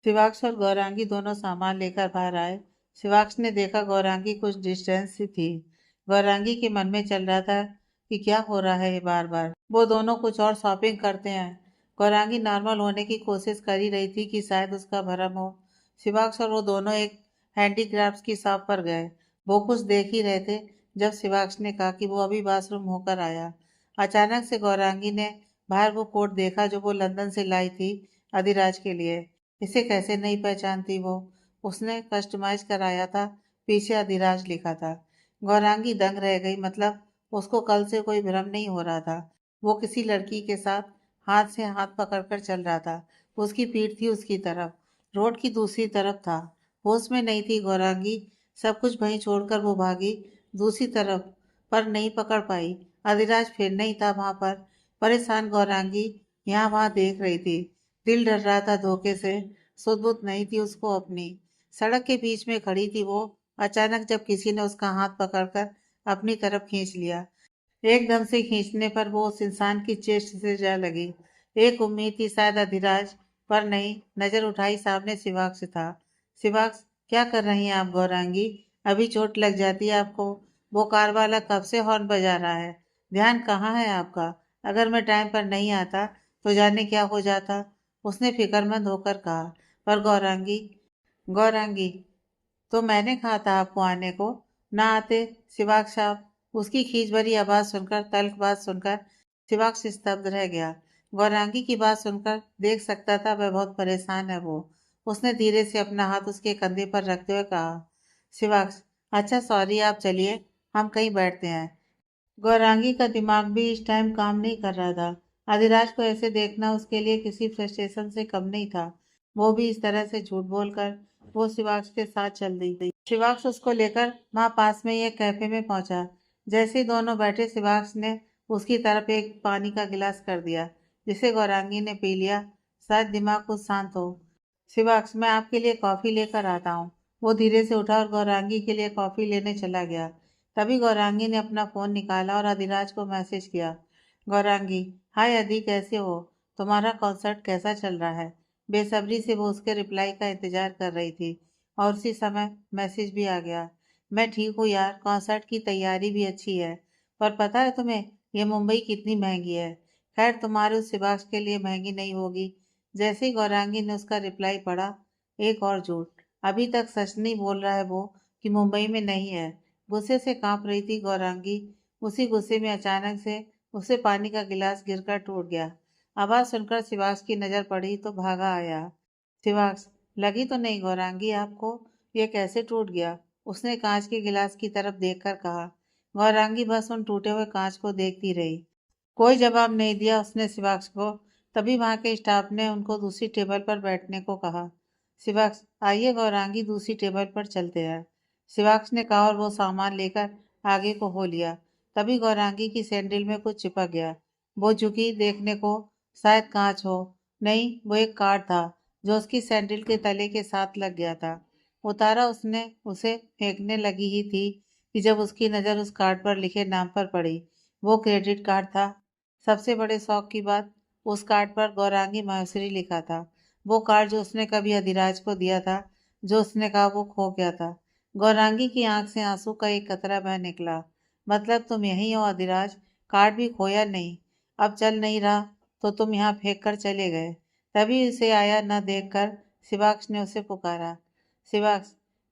शिवाक्ष और गौरांगी दोनों सामान लेकर बाहर आए। शिवाक्ष ने देखा गौरांगी कुछ डिस्टेंस से थी। गौरांगी के मन में चल रहा था कि क्या हो रहा है ये बार बार, वो दोनों कुछ और शॉपिंग करते हैं। गौरांगी नॉर्मल होने की कोशिश कर ही रही थी कि शायद उसका भरम हो। शिवाक्ष और वो दोनों एक हैंडीक्राफ्ट की शॉप पर गए। वो कुछ देख ही रहे थे जब शिवाक्ष ने कहा कि वो अभी वॉशरूम होकर आया। अचानक से गौरांगी ने बाहर वो कोट देखा जो वो लंदन से लाई थी अधिराज के लिए। इसे कैसे नहीं पहचानती वो, उसने कस्टमाइज कराया था, पीछे अधिराज लिखा था। गौरांगी दंग रह गई, मतलब उसको कल से कोई भ्रम नहीं हो रहा था। वो किसी लड़की के साथ हाथ से हाथ पकड़कर चल रहा था। उसकी पीठ थी उसकी तरफ, रोड की दूसरी तरफ था। होश में नहीं थी गौरांगी, सब कुछ वहीं छोड़कर वो भागी दूसरी तरफ, पर नहीं पकड़ पाई। अधिराज फिर नहीं था वहां पर। परेशान गौरांगी यहाँ वहां देख रही थी। दिल डर रहा था धोखे से। सुध-बुध नहीं थी उसको अपनी। सड़क के बीच में खड़ी थी वो, अचानक जब किसी ने उसका हाथ पकड़कर अपनी तरफ खींच लिया। एकदम से खींचने पर वो उस इंसान की चेस्ट से जा लगी। एक उम्मीद थी शायद अधिराज, पर नहीं। नजर उठाई, सामने शिवाक्ष था। शिवाक्ष, क्या कर रही हैं आप गौरांगी? अभी चोट लग जाती है आपको। वो कार वाला कब से हॉर्न बजा रहा है। ध्यान कहाँ है आपका? अगर मैं टाइम पर नहीं आता तो जाने क्या हो जाता, उसने फिक्रमंद होकर कहा। पर गौरांगी, गौरांगी, तो मैंने कहा था आपको आने को, ना आते। शिवाक्ष साहब, उसकी खींच भरी आवाज सुनकर, तल्ख बात सुनकर शिवाक्ष स्तब्ध रह गया। गौरांगी की बात सुनकर देख सकता था वह बहुत परेशान है वो। उसने धीरे से अपना हाथ उसके कंधे पर रखते हुए कहा, शिवाक्ष, अच्छा सॉरी, आप चलिए, हम कहीं बैठते हैं। गौरांगी का दिमाग भी इस टाइम काम नहीं कर रहा था। अधिराज को ऐसे देखना उसके लिए किसी फ्रस्ट्रेशन से कम नहीं था। वो भी इस तरह से झूठ बोलकर वो शिवाक्ष के साथ चल दी गई। शिवाक्ष उसको लेकर वहां पास में ही एक कैफे में पहुंचा। जैसे ही दोनों बैठे, शिवाक्ष ने उसकी तरफ एक पानी का गिलास कर दिया, जिसे गौरांगी ने पी लिया। शायद दिमाग कुछ शांत हो। शिवाक्ष, मैं आपके लिए कॉफी लेकर आता हूँ। वो धीरे से उठा और गौरांगी के लिए कॉफी लेने चला गया। तभी गौरांगी ने अपना फोन निकाला और अधिराज को मैसेज किया। गौरांगी, हाय अदी, कैसे हो? तुम्हारा कॉन्सर्ट कैसा चल रहा है? बेसब्री से वो उसके रिप्लाई का इंतजार कर रही थी। और उसी समय मैसेज भी आ गया। मैं ठीक हूँ यार, कॉन्सर्ट की तैयारी भी अच्छी है। पर पता है तुम्हें ये मुंबई कितनी महंगी है? खैर, तुम्हारे उस शिवाक्ष के लिए महंगी नहीं होगी। जैसे ही गौरांगी ने उसका रिप्लाई पढ़ा, एक और झूठ। अभी तक सच नहीं बोल रहा है वो कि मुंबई में नहीं है। गुस्से से कांप रही थी गौरांगी। उसी गुस्से में अचानक से उसे पानी का गिलास गिरकर टूट गया। आवाज सुनकर शिवाक्ष की नजर पड़ी तो भागा आया। शिवाक्ष, लगी तो नहीं गौरांगी आपको? ये कैसे टूट गया? उसने कांच के गिलास की तरफ देखकर कहा। गौरांगी बस उन टूटे हुए कांच को देखती रही। कोई जवाब नहीं दिया उसने शिवाक्ष को। तभी वहां के स्टाफ ने उनको दूसरी टेबल पर बैठने को कहा। शिवाक्ष, आइए गौरांगी, दूसरी टेबल पर चलते हैं। शिवाक्ष ने कहा और वो सामान लेकर आगे को हो लिया। तभी गौरांगी की सैंडल में कुछ चिपक गया। वो झुकी देखने को, शायद कांच हो। नहीं, वो एक कार्ड था जो उसकी सैंडल के तले के साथ लग गया था। उतारा उसने उसे फेंकने लगी ही थी कि जब उसकी नजर उस कार्ड पर लिखे नाम पर पड़ी। वो क्रेडिट कार्ड था। सबसे बड़े शौक की बात, उस कार्ड पर गौरांगी माहेश्वरी लिखा था। वो कार्ड जो उसने कभी अधिराज को दिया था, जो उसने कहा वो खो गया था। गौरांगी की आंख से आंसू का एक कतरा बह निकला। मतलब तुम यही हो अधिराज? कार्ड भी खोया नहीं, अब चल नहीं रहा, तो तुम यहाँ फेंक कर चले गए। तभी उसे आया न देखकर शिवाक्ष ने उसे पुकारा। शिवाक्ष,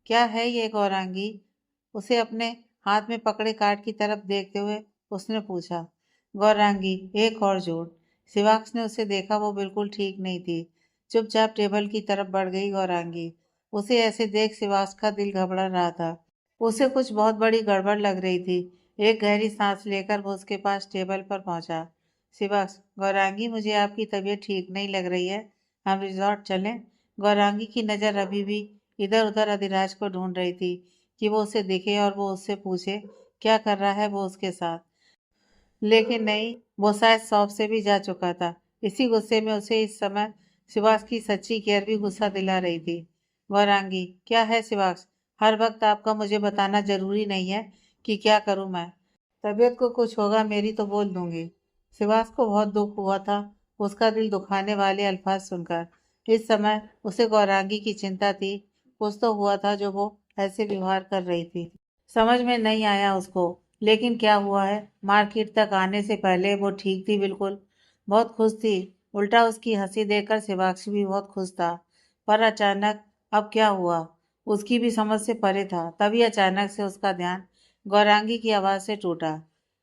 क्या है ये गौरांगी? उसे अपने हाथ में पकड़े कार्ड की तरफ देखते हुए उसने पूछा। गौरांगी, एक और झूठ। शिवाक्ष ने उसे देखा, वो बिल्कुल ठीक नहीं थी। चुपचाप टेबल की तरफ बढ़ गई गौरांगी। उसे ऐसे देख शिवाक्ष का दिल घबरा रहा था। उसे कुछ बहुत बड़ी गड़बड़ लग रही थी। एक गहरी सांस लेकर वो उसके पास टेबल पर पहुंचा। शिवाक्ष, गौरांगी, मुझे आपकी तबीयत ठीक नहीं लग रही है, हम रिजॉर्ट चलें? गौरांगी की नजर अभी भी इधर उधर अधिराज को ढूंढ रही थी कि वो उसे दिखे और वो उससे पूछे क्या कर रहा है वो उसके साथ। लेकिन नहीं, वो शायद शॉप से भी जा चुका था। इसी गुस्से में उसे इस समय शिवाक्ष की सच्ची केयर भी गुस्सा दिला रही थी। गौरांगी, क्या है शिवाक्ष? हर वक्त आपका मुझे बताना जरूरी नहीं है कि क्या करूं मैं। तबीयत को कुछ होगा मेरी तो बोल दूंगी। शिवाक्ष को बहुत दुख हुआ था उसका दिल दुखाने वाले अल्फाज सुनकर। इस समय उसे गौरांगी की चिंता थी। कुछ तो हुआ था जो वो ऐसे व्यवहार कर रही थी। समझ में नहीं आया उसको, लेकिन क्या हुआ है? मार्केट तक आने से पहले वो ठीक थी बिल्कुल, बहुत खुश थी। उल्टा उसकी हंसी देखकर शिवाक्ष भी बहुत खुश था। पर अचानक अब क्या हुआ? उसकी भी समझ से परे था। तभी अचानक से उसका ध्यान गौरांगी की आवाज से टूटा।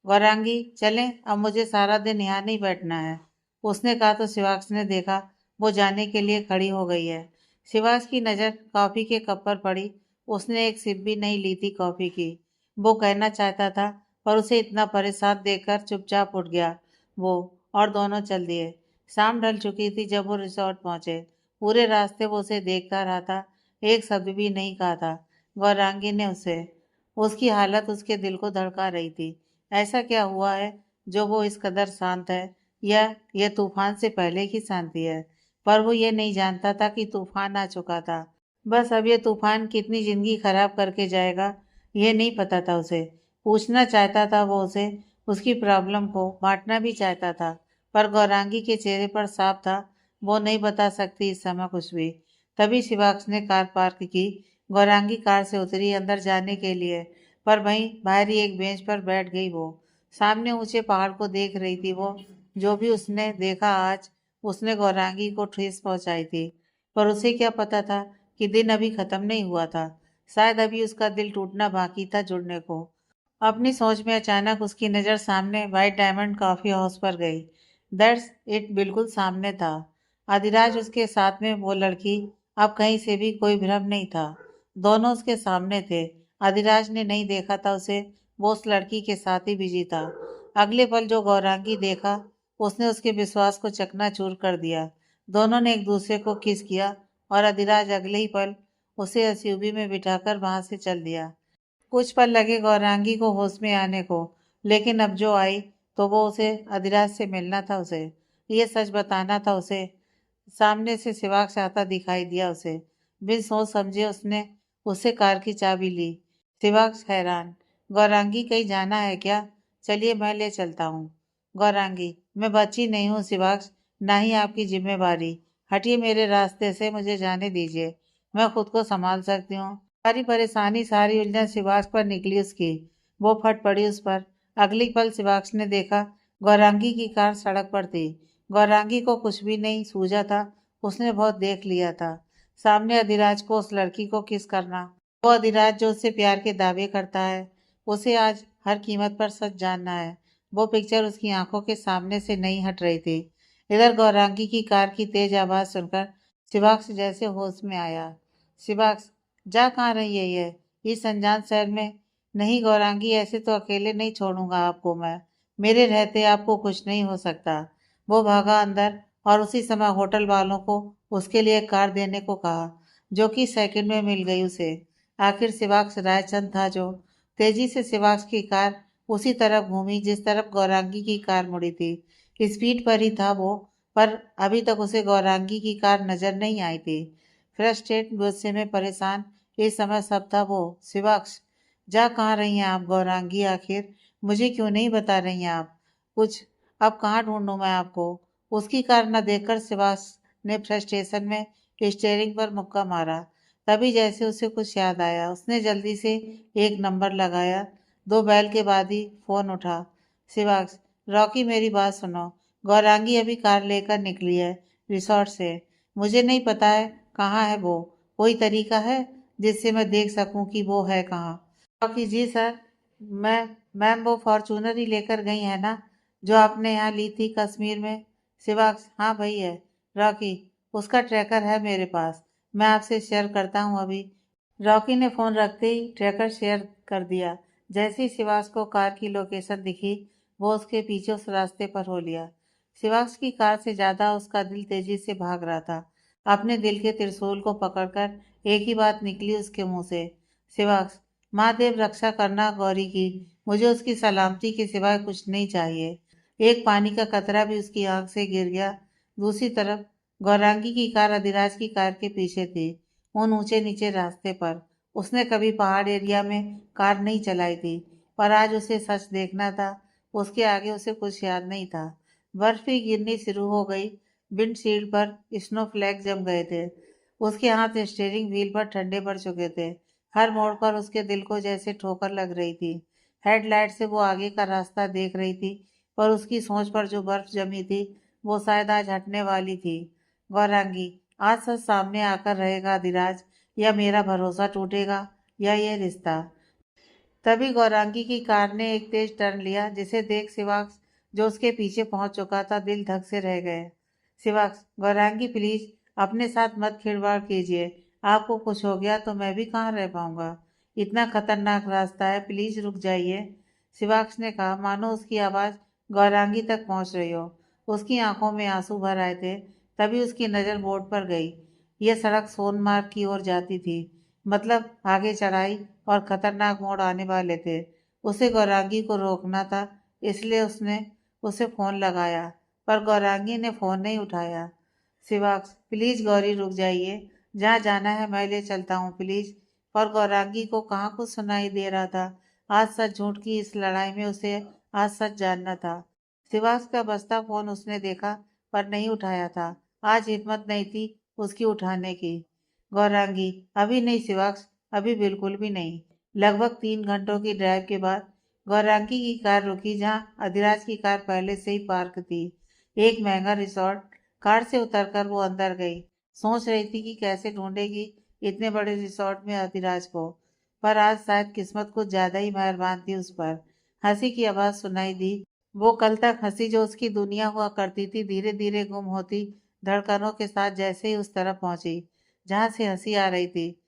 गौरांगी, चलें, अब मुझे सारा दिन यहाँ नहीं बैठना है। उसने कहा तो शिवाक्ष ने देखा वो जाने के लिए खड़ी हो गई है। शिवाक्ष की नज़र कॉफी के कप पर पड़ी। उसने एक सिप भी नहीं ली थी कॉफी की। वो कहना चाहता था, पर उसे इतना परेशान देखकर चुपचाप उठ गया वो, और दोनों चल दिए। शाम ढल चुकी थी जब वो रिसोर्ट पहुंचे। पूरे रास्ते वो उसे देखता रहा था, एक शब्द भी नहीं कहा था। गौरांगी ने उसे, उसकी हालत उसके दिल को धड़का रही थी। ऐसा क्या हुआ है जो वो इस कदर शांत है, या यह तूफान से पहले की शांति है? पर वो ये नहीं जानता था कि तूफान आ चुका था। बस अब ये तूफान कितनी जिंदगी खराब करके जाएगा, ये नहीं पता था उसे। पूछना चाहता था वो उसे, उसकी प्रॉब्लम को बांटना भी चाहता था, पर गौरांगी के चेहरे पर साफ था वो नहीं बता सकती इस समय कुछ भी। तभी शिवाक्ष ने कार पार्क की। गौरांगी कार से उतरी अंदर जाने के लिए, पर वहीं बाहर ही एक बेंच पर बैठ गई वो। सामने ऊंचे पहाड़ को देख रही थी वो। जो भी उसने देखा आज, उसने गौरांगी को ठेस पहुंचाई थी। पर उसे क्या पता था कि दिन अभी खत्म नहीं हुआ था। शायद अभी उसका दिल टूटना बाकी था जुड़ने को। अपनी सोच में अचानक उसकी नज़र सामने व्हाइट डायमंड कॉफी हाउस पर गई। दैट्स इट, बिल्कुल सामने था अधिराज, उसके साथ में वो लड़की। अब कहीं से भी कोई भ्रम नहीं था, दोनों उसके सामने थे। अधिराज ने नहीं देखा था उसे, वो उस लड़की के साथ ही बिजी था। अगले पल जो गौरांगी देखा, उसने उसके विश्वास को चकनाचूर कर दिया। दोनों ने एक दूसरे को किस किया, और अधिराज अगले ही पल उसे एसयूवी में बिठाकर वहां से चल दिया। कुछ पल लगे गौरांगी को होश में आने को, लेकिन अब जो आई तो वो उसे अधिराज से मिलना था उसे, ये सच बताना था उसे। सामने से शिवाक्ष आता दिखाई दिया उसे। बिन सोच समझे उसने उससे कार की चाबी ली। शिवाक्ष हैरान, गौरांगी कहीं जाना है क्या? चलिए मैं ले चलता हूँ। गौरांगी, मैं बच्ची नहीं हूँ शिवाक्ष, ना ही आपकी जिम्मेवारी। हटिए मेरे रास्ते से, मुझे जाने दीजिए, मैं खुद को संभाल सकती हूँ। सारी परेशानी, सारी उलझन शिवाक्ष पर निकली उसकी। वो फट पड़ी उस पर। अगली पल शिवाक्ष ने देखा गौरांगी की कार सड़क पर थी। गौरांगी को कुछ भी नहीं सूझा था, उसने बहुत देख लिया था। सामने अधिराज को उस लड़की को किस करना, वो अधिराज जो उससे प्यार के दावे करता है। उसे आज हर कीमत पर सच जानना है। वो पिक्चर उसकी आंखों के सामने से नहीं हट रही थी। इधर गौरांगी की कार की तेज आवाज सुनकर शिवाक्ष जैसे होश में आया। शिवाक्ष, जा कहाँ रही है ये इस अनजान शहर में? नहीं गौरांगी, ऐसे तो अकेले नहीं छोड़ूंगा आपको मैं। मेरे रहते आपको कुछ नहीं हो सकता। वो भागा अंदर, और उसी समय होटल वालों को उसके लिए कार देने को कहा, जो कि सेकंड में मिल गई उसे। आखिर शिवाक्ष रायचंद था जो। तेजी से शिवाक्ष की कार उसी तरफ घूमी जिस तरफ गौरांगी की कार मुड़ी थी। स्पीड पर ही था वो, पर अभी तक उसे गौरांगी की कार नजर नहीं आई थी। फ्रस्ट्रेट, गुस्से में परेशान, इस समय सब था वो। शिवाक्ष, जा कहाँ रही हैं आप? गौरांगी, आखिर मुझे क्यों नहीं बता रही हैं आप कुछ? अब कहाँ ढूंढूं मैं आपको? उसकी कार न देखकर शिवाक्ष ने फ्रस्ट्रेशन में स्टीयरिंग पर मुक्का मारा। तभी जैसे उसे कुछ याद आया, उसने जल्दी से एक नंबर लगाया। दो बैल के बाद ही फोन उठा। शिवाक्ष, रॉकी मेरी बात सुनो। गौरांगी अभी कार लेकर निकली है रिसोर्ट से। मुझे नहीं पता है कहाँ है वो। कोई तरीका है जिससे मैं देख सकूं कि वो है कहाँ? रॉकी, जी सर। मैं मैम, वो फॉर्चूनर ही लेकर गई है ना, जो आपने यहाँ ली थी कश्मीर में? शिवाक्ष, हाँ भाई है। रॉकी, उसका ट्रैकर है मेरे पास, मैं आपसे शेयर करता हूँ अभी। रॉकी ने फोन रखते ही ट्रैकर शेयर कर दिया। जैसे ही शिवाक्ष को कार की लोकेशन दिखी, वो उसके पीछे उस रास्ते पर हो लिया। शिवाक्ष की कार से ज्यादा उसका दिल तेजी से भाग रहा था। अपने दिल के त्रिशूल को पकड़कर एक ही बात निकली उसके मुंह से, शिवाक्ष, महादेव रक्षा करना गौरी की। मुझे उसकी सलामती के सिवाय कुछ नहीं चाहिए। एक पानी का कतरा भी उसकी आंख से गिर गया। दूसरी तरफ गौरांगी की कार अधिराज की कार के पीछे थी, उन ऊंचे नीचे रास्ते पर। उसने कभी पहाड़ एरिया में कार नहीं चलाई थी, पर आज उसे सच देखना था। उसके आगे उसे कुछ याद नहीं था। बर्फ भी गिरनी शुरू हो गई। विंडशील्ड पर स्नो फ्लैग जम गए थे। उसके हाथ स्टीयरिंग व्हील पर ठंडे पड़ चुके थे। हर मोड़ पर उसके दिल को जैसे ठोकर लग रही थी। हेडलाइट से वो आगे का रास्ता देख रही थी, पर उसकी सोच पर जो बर्फ जमी थी वो शायद आज हटने वाली थी। गौरांगी, आज सच सामने आकर रहेगा अधिराज, या मेरा भरोसा टूटेगा, या ये रिश्ता। तभी गौरांगी की कार ने एक तेज टर्न लिया, जिसे देख शिवाक्ष, जो उसके पीछे पहुंच चुका था, दिल धक से रह गए। शिवाक्ष, गौरांगी प्लीज, अपने साथ मत खिलवाड़ कीजिए। आपको कुछ हो गया तो मैं भी कहाँ रह पाऊंगा। इतना खतरनाक रास्ता है, प्लीज रुक जाइए। शिवाक्ष ने कहा, मानो उसकी आवाज गौरांगी तक पहुंच रही हो। उसकी आंखों में आंसू भर आए थे। तभी उसकी नजर बोर्ड पर गई। यह सड़क सोनमार्ग की ओर जाती थी। मतलब आगे चढ़ाई और खतरनाक मोड़ आने वाले थे। उसे गौरांगी को रोकना था, इसलिए उसने उसे फोन लगाया, पर गौरांगी ने फोन नहीं उठाया। शिवाक्ष, प्लीज गौरी रुक जाइए, जहाँ जाना है मैं ले चलता हूँ प्लीज। पर गौरांगी को कहाँ कुछ सुनाई दे रहा था। आज सच झूठ की इस लड़ाई में उसे आज सच जानना था। शिवाक्ष का बजता फोन उसने देखा, पर नहीं उठाया था। आज हिम्मत नहीं थी उसकी उठाने की। गौरांगी, अभी नहीं शिवाक्ष, अभी बिल्कुल भी नहीं। लगभग 3 घंटों की ड्राइव के बाद गौरांगी की कार रुकी, जहाँ अधिराज की कार पहले से ही पार्क थी। एक महंगा रिसोर्ट। कार से उतरकर वो अंदर गई। सोच रही थी कि कैसे ढूंढेगी इतने बड़े रिसोर्ट में अधिराज को। पर आज शायद किस्मत कुछ ज्यादा ही मेहरबान थी उस पर। हंसी की आवाज सुनाई दी। वो कल तक हंसी जो उसकी दुनिया हुआ करती थी, धीरे धीरे गुम होती धड़कनों के साथ जैसे ही उस तरफ पहुंची जहां से हंसी आ रही थी।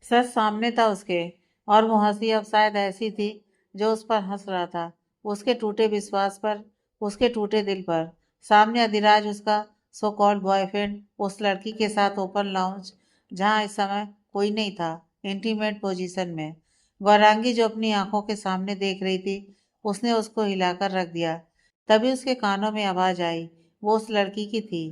सच सामने था उसके, और वो हंसी अब शायद ऐसी थी जो उस पर हंस रहा था, उसके टूटे विश्वास पर, उसके टूटे दिल पर। सामने अधिराज, उसका सो कॉल्ड बॉयफ्रेंड, उस लड़की के साथ ओपन लाउंज, जहां इस समय कोई नहीं था, इंटीमेट पोजीशन में। गौरांगी जो अपनी आंखों के सामने देख रही थी, उसने उसको हिलाकर रख दिया। तभी उसके कानों में आवाज आई। वो उस लड़की की थी।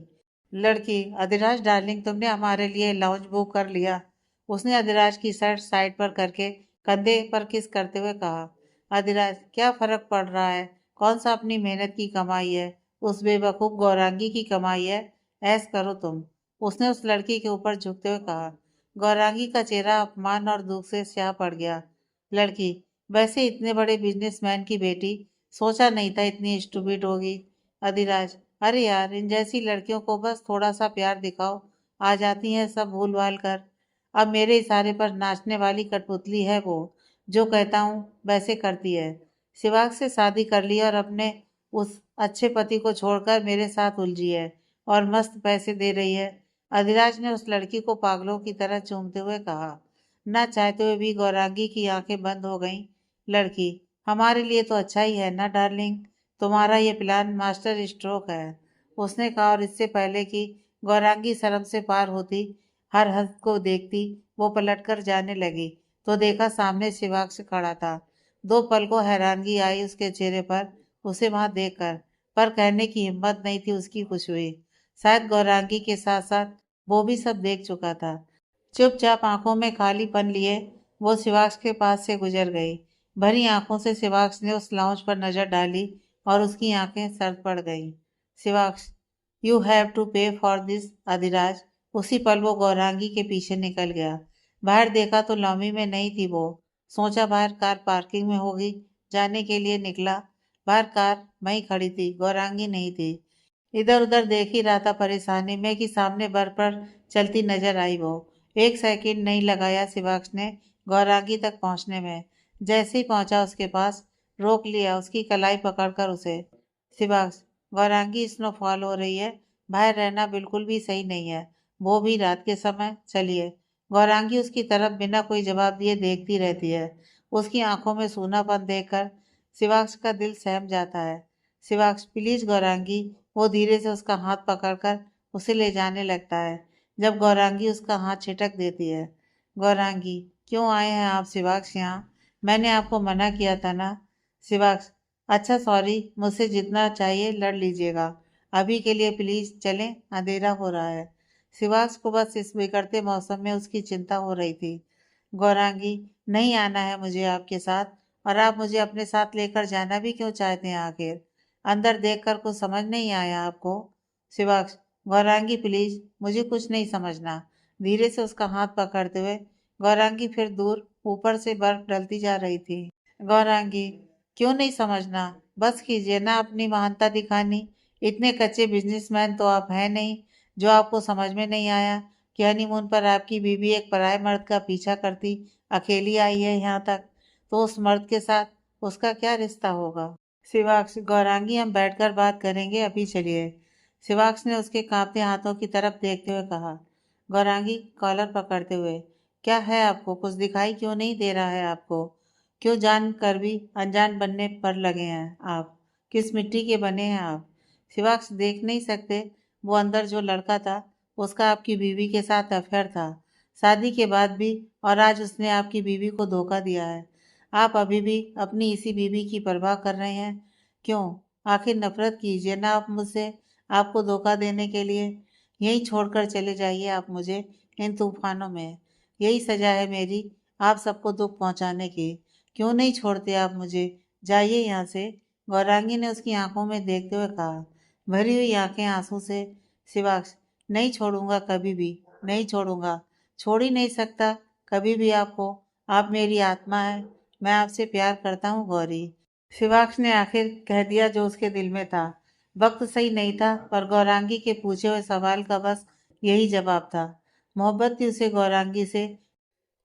लड़की, अधिराज डार्लिंग, तुमने हमारे लिए लाउंज बुक कर लिया। उसने अधिराज की शर्ट साइड पर करके कंधे पर किस करते हुए कहा। अधिराज, क्या फर्क पड़ रहा है, कौन सा अपनी मेहनत की कमाई है, उस बेवकूफ गौरांगी की कमाई है। ऐस करो तुम। उसने उस लड़की के ऊपर झुकते हुए कहा। गौरांगी का चेहरा अपमान और दुख से स्याह पड़ गया। लड़की, वैसे इतने बड़े बिजनेसमैन की बेटी, सोचा नहीं था इतनी स्टूपिड होगी। अधिराज, अरे यार, इन जैसी लड़कियों को बस थोड़ा सा प्यार दिखाओ, आ जाती हैं सब भूल भाल कर। अब मेरे इशारे पर नाचने वाली कठपुतली है वो, जो कहता हूँ वैसे करती है। शिवाग से शादी कर ली और अपने उस अच्छे पति को छोड़कर मेरे साथ उलझी है और मस्त पैसे दे रही है। अधिराज ने उस लड़की को पागलों की तरह चूमते हुए कहा। न चाहते हुए भी गौरांगी की आंखें बंद हो गईं। लड़की, हमारे लिए तो अच्छा ही है ना डार्लिंग, तुम्हारा ये प्लान मास्टर स्ट्रोक है, उसने कहा। और इससे पहले कि गौरांगी शर्म से पार होती, हर हद को देखती, वो पलटकर जाने लगी, तो देखा सामने शिवाक्ष खड़ा था। दो पल को हैरानगी आई उसके चेहरे पर, उसे वहां देखकर, पर कहने की हिम्मत नहीं थी उसकी कुछ हुई। शायद गौरांगी के साथ साथ वो भी सब देख चुका था। चुपचाप आंखों में खालीपन लिए वो शिवाक्ष के पास से गुजर गई। भरी आंखों से शिवाक्ष ने उस लाउंज पर नजर डाली और उसकी आंखें सर्द पड़ गईं। शिवाक्ष, यू हैव टू पे फॉर दिस। अधिराज उसी पल वो गौरांगी के पीछे निकल गया। बाहर देखा तो लॉबी में नहीं थी वो। सोचा बाहर कार पार्किंग में होगी, जाने के लिए निकला। बाहर कार वहीं खड़ी थी, गौरांगी नहीं थी। इधर उधर देख ही रहा था परेशानी में कि सामने बर्फ पर चलती नजर आई वो। एक सेकंड नहीं लगाया शिवाक्ष ने गौरांगी तक पहुंचने में। जैसे ही पहुंचा उसके पास, रोक लिया उसकी कलाई पकड़कर उसे। शिवाक्ष, गौरांगी, स्नोफॉल हो रही है, बाहर रहना बिल्कुल भी सही नहीं है, वो भी रात के समय, चलिए। गौरांगी उसकी तरफ बिना कोई जवाब दिए देखती रहती है। उसकी आंखों में सूनापन देखकर शिवाक्ष का दिल सहम जाता है। शिवाक्ष, प्लीज गौरांगी। वो धीरे से उसका हाथ पकड़कर उसे ले जाने लगता है, जब गौरांगी उसका हाथ छिटक देती है। गौरांगी, क्यों आए हैं आप शिवाक्ष यहाँ? मैंने आपको मना किया था ना। शिवाक्ष, अच्छा सॉरी, मुझसे जितना चाहिए लड़ लीजिएगा, अभी के लिए प्लीज चलें, अंधेरा हो रहा है। शिवाक्ष को बस इस बिगड़ते मौसम में उसकी चिंता हो रही थी। गौरांगी, नहीं आना है मुझे आपके साथ, और आप मुझे अपने साथ लेकर जाना भी क्यों चाहते हैं आखिर? अंदर देखकर कुछ समझ नहीं आया आपको? शिवाक्ष, गौरांगी प्लीज, मुझे कुछ नहीं समझना। धीरे से उसका हाथ पकड़ते हुए गौरांगी फिर दूर ऊपर से बर्फ डलती जा रही थी। गौरांगी, क्यों नहीं समझना? बस कीजिए ना अपनी महानता दिखानी। इतने कच्चे बिजनेसमैन तो आप हैं नहीं जो आपको समझ में नहीं आया कि हनीमून पर आपकी बीवी एक पराये मर्द का पीछा करती अकेली आई है यहाँ तक, तो उस मर्द के साथ उसका क्या रिश्ता होगा? शिवाक्ष, गौरांगी हम बैठकर बात करेंगे, अभी चलिए। शिवाक्ष ने उसके कांपते हाथों की तरफ देखते हुए कहा। गौरांगी कॉलर पकड़ते हुए, क्या है आपको? कुछ दिखाई क्यों नहीं दे रहा है आपको? क्यों जान कर भी अनजान बनने पर लगे हैं आप? किस मिट्टी के बने हैं आप? शिवाक्ष, देख नहीं सकते? वो अंदर जो लड़का था उसका आपकी बीवी के साथ अफेयर था, शादी के बाद भी, और आज उसने आपकी बीवी को धोखा दिया है। आप अभी भी अपनी इसी बीवी की परवाह कर रहे हैं? क्यों? आखिर नफरत कीजिए ना आप मुझसे, आपको धोखा देने के लिए। यहीं छोड़कर चले जाइए आप मुझे इन तूफानों में। यही सजा है मेरी आप सबको दुख पहुंचाने की। क्यों नहीं छोड़ते आप मुझे? जाइए यहाँ से। गौरांगी ने उसकी आंखों में देखते हुए कहा, भरी हुई आंखें आंसू से। शिवाक्ष, नहीं छोड़ूंगा, कभी भी नहीं छोड़ूंगा। छोड़ ही नहीं सकता कभी भी आपको। आप मेरी आत्मा है, मैं आपसे प्यार करता हूँ गौरी। शिवाक्ष ने आखिर कह दिया जो उसके दिल में था। वक्त सही नहीं था, पर गौरांगी के पूछे हुए सवाल का बस यही जवाब था। मोहब्बत थी उसे गौरांगी से,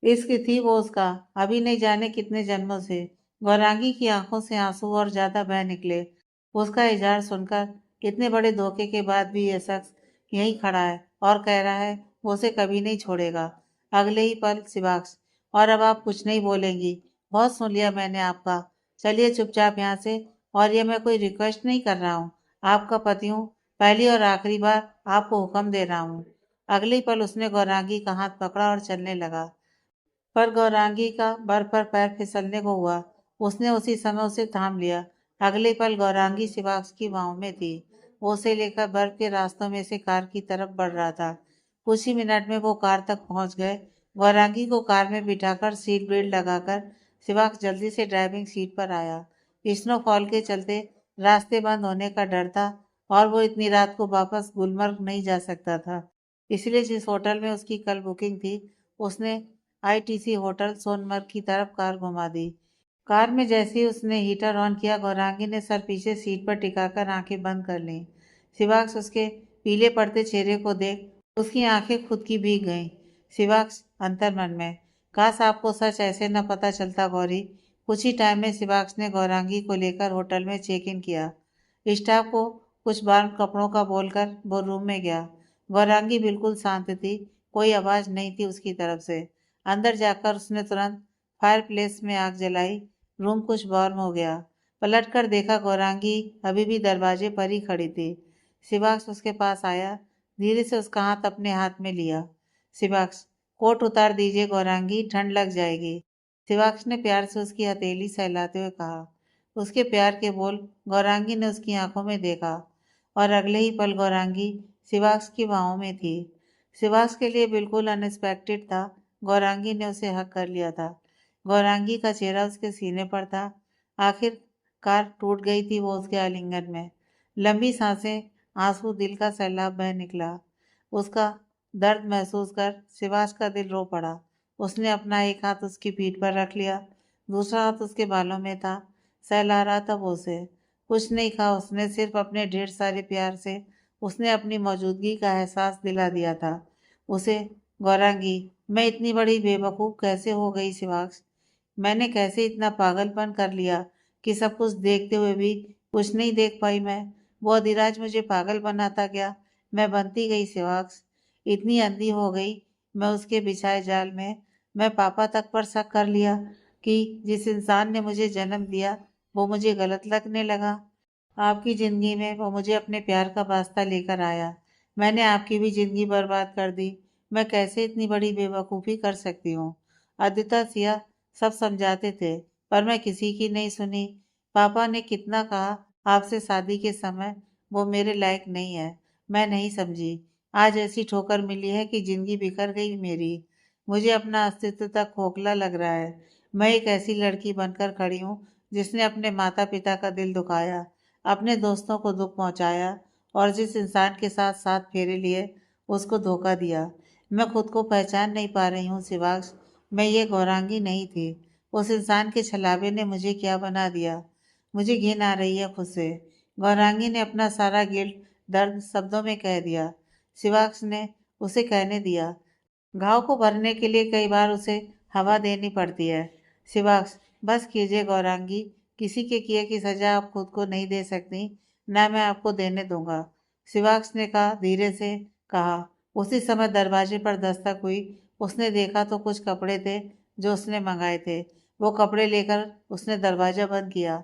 इश्क थी वो उसका, अभी नहीं जाने कितने जन्मों से। गौरांगी की आंखों से आंसू और ज्यादा बह निकले। उसका इजहार सुनकर इतने बड़े धोखे के बाद भी यह शख्स यहीं खड़ा है और कह रहा है वो उसे कभी नहीं छोड़ेगा। अगले ही पल शिवाक्ष, और अब आप कुछ नहीं बोलेंगी? बहुत सुन लिया मैंने आपका, चलिए चुपचाप यहाँ से। और ये मैं कोई रिक्वेस्ट नहीं कर रहा हूँ, आपका पति हूँ, पहली और आखिरी बार आपको हुक्म दे रहा हूँ। अगले ही पल उसने गौरांगी का हाथ पकड़ा और चलने लगा, पर गौरांगी का बर्फ पर पैर फिसलने को हुआ। उसने उसी समय उसे थाम लिया। अगले पल गौरांगी शिवाक्ष की बाहों में थी। वो उसे लेकर बर्फ के रास्तों में से कार की तरफ बढ़ रहा था। कुछ ही मिनट में वो कार तक पहुंच गए। गौरांगी को कार में बिठाकर सीट बेल्ट लगाकर शिवाक्ष जल्दी से ड्राइविंग सीट पर आया। स्नोफॉल के चलते रास्ते बंद होने का डर था और वो इतनी रात को वापस गुलमर्ग नहीं जा सकता था। इसलिए जिस होटल में उसकी कल बुकिंग थी उसने आईटीसी होटल सोनमर्ग की तरफ कार घुमा दी। कार में जैसे ही उसने हीटर ऑन किया, गौरांगी ने सर पीछे सीट पर टिकाकर आंखें बंद कर लीं। शिवाक्ष उसके पीले पड़ते चेहरे को देख उसकी आंखें खुद की भीग गईं। शिवाक्ष अंतर मन में, काश आपको सच ऐसे न पता चलता गौरी। कुछ ही टाइम में शिवाक्ष ने गौरांगी को लेकर होटल में चेक इन किया। स्टाफ को कुछ बार कपड़ों का बोलकर वो रूम में गया। गौरांगी बिल्कुल शांत थी, कोई आवाज नहीं थी उसकी तरफ से। अंदर जाकर उसने तुरंत फायर प्लेस में आग जलाई। रूम कुछ वार्म हो गया। पलट कर देखा, गौरांगी अभी भी दरवाजे पर ही खड़ी थी। शिवाक्ष उसके पास आया, धीरे से उसका हाथ अपने हाथ में लिया। शिवाक्ष, कोट उतार दीजिए गौरांगी, ठंड लग जाएगी। शिवाक्ष ने प्यार से उसकी हथेली सहलाते हुए कहा। उसके प्यार के बोल गौरांगी ने उसकी आंखों में देखा, और अगले ही पल गौरांगी शिवाक्ष की बाहों में थी। शिवाक्ष के लिए बिल्कुल अनएक्सपेक्टेड था, गौरांगी ने उसे हक कर लिया था। गौरांगी का चेहरा उसके सीने पर था। आखिरकार टूट गई थी वो उसके आलिंगन में। लंबी सांसें, आंसू, दिल का सैलाब बह निकला। उसका दर्द महसूस कर शिवाश का दिल रो पड़ा। उसने अपना एक हाथ उसकी पीठ पर रख लिया, दूसरा हाथ उसके बालों में था। सहला रहा था वो उसे। कुछ नहीं कहा उसने, सिर्फ अपने ढेर सारे प्यार से उसने अपनी मौजूदगी का एहसास दिला दिया था उसे। गौरांगी, मैं इतनी बड़ी बेवकूफ़ कैसे हो गई शिवाक्ष? मैंने कैसे इतना पागलपन कर लिया कि सब कुछ देखते हुए भी कुछ नहीं देख पाई मैं? वो अधिराज मुझे पागल बनाता गया, मैं बनती गई शिवाक्ष। इतनी अंधी हो गई मैं उसके बिछाए जाल में। मैं पापा तक पर शक कर लिया कि जिस इंसान ने मुझे जन्म दिया वो मुझे गलत लगने लगा। आपकी ज़िंदगी में वो मुझे अपने प्यार का वास्ता लेकर आया। मैंने आपकी भी ज़िंदगी बर्बाद कर दी। मैं कैसे इतनी बड़ी बेवकूफ़ी कर सकती हूँ? अदिता सिया सब समझाते थे, पर मैं किसी की नहीं सुनी। पापा ने कितना कहा आपसे शादी के समय, वो मेरे लायक नहीं है। मैं नहीं समझी। आज ऐसी ठोकर मिली है कि ज़िंदगी बिखर गई मेरी। मुझे अपना अस्तित्व तक खोखला लग रहा है। मैं एक ऐसी लड़की बनकर खड़ी हूँ जिसने अपने माता पिता का दिल दुखाया, अपने दोस्तों को दुख पहुंचाया और जिस इंसान के साथ 7 फेरे लिए उसको धोखा दिया। मैं खुद को पहचान नहीं पा रही हूँ शिवांश। मैं ये गौरांगी नहीं थी। उस इंसान के छलावे ने मुझे क्या बना दिया। मुझे घिन आ रही है खुद से। गौरांगी ने अपना सारा गिल्ट दर्द शब्दों में कह दिया। शिवांश ने उसे कहने दिया। घाव को भरने के लिए कई बार उसे हवा देनी पड़ती है। शिवांश, बस कीजिए गौरांगी। किसी के किए की सजा आप खुद को नहीं दे सकती, ना मैं आपको देने दूंगा। शिवांश ने कहा, धीरे से कहा। उसी समय दरवाजे पर दस्तक हुई। उसने देखा तो कुछ कपड़े थे जो उसने मंगाए थे। वो कपड़े लेकर उसने दरवाजा बंद किया।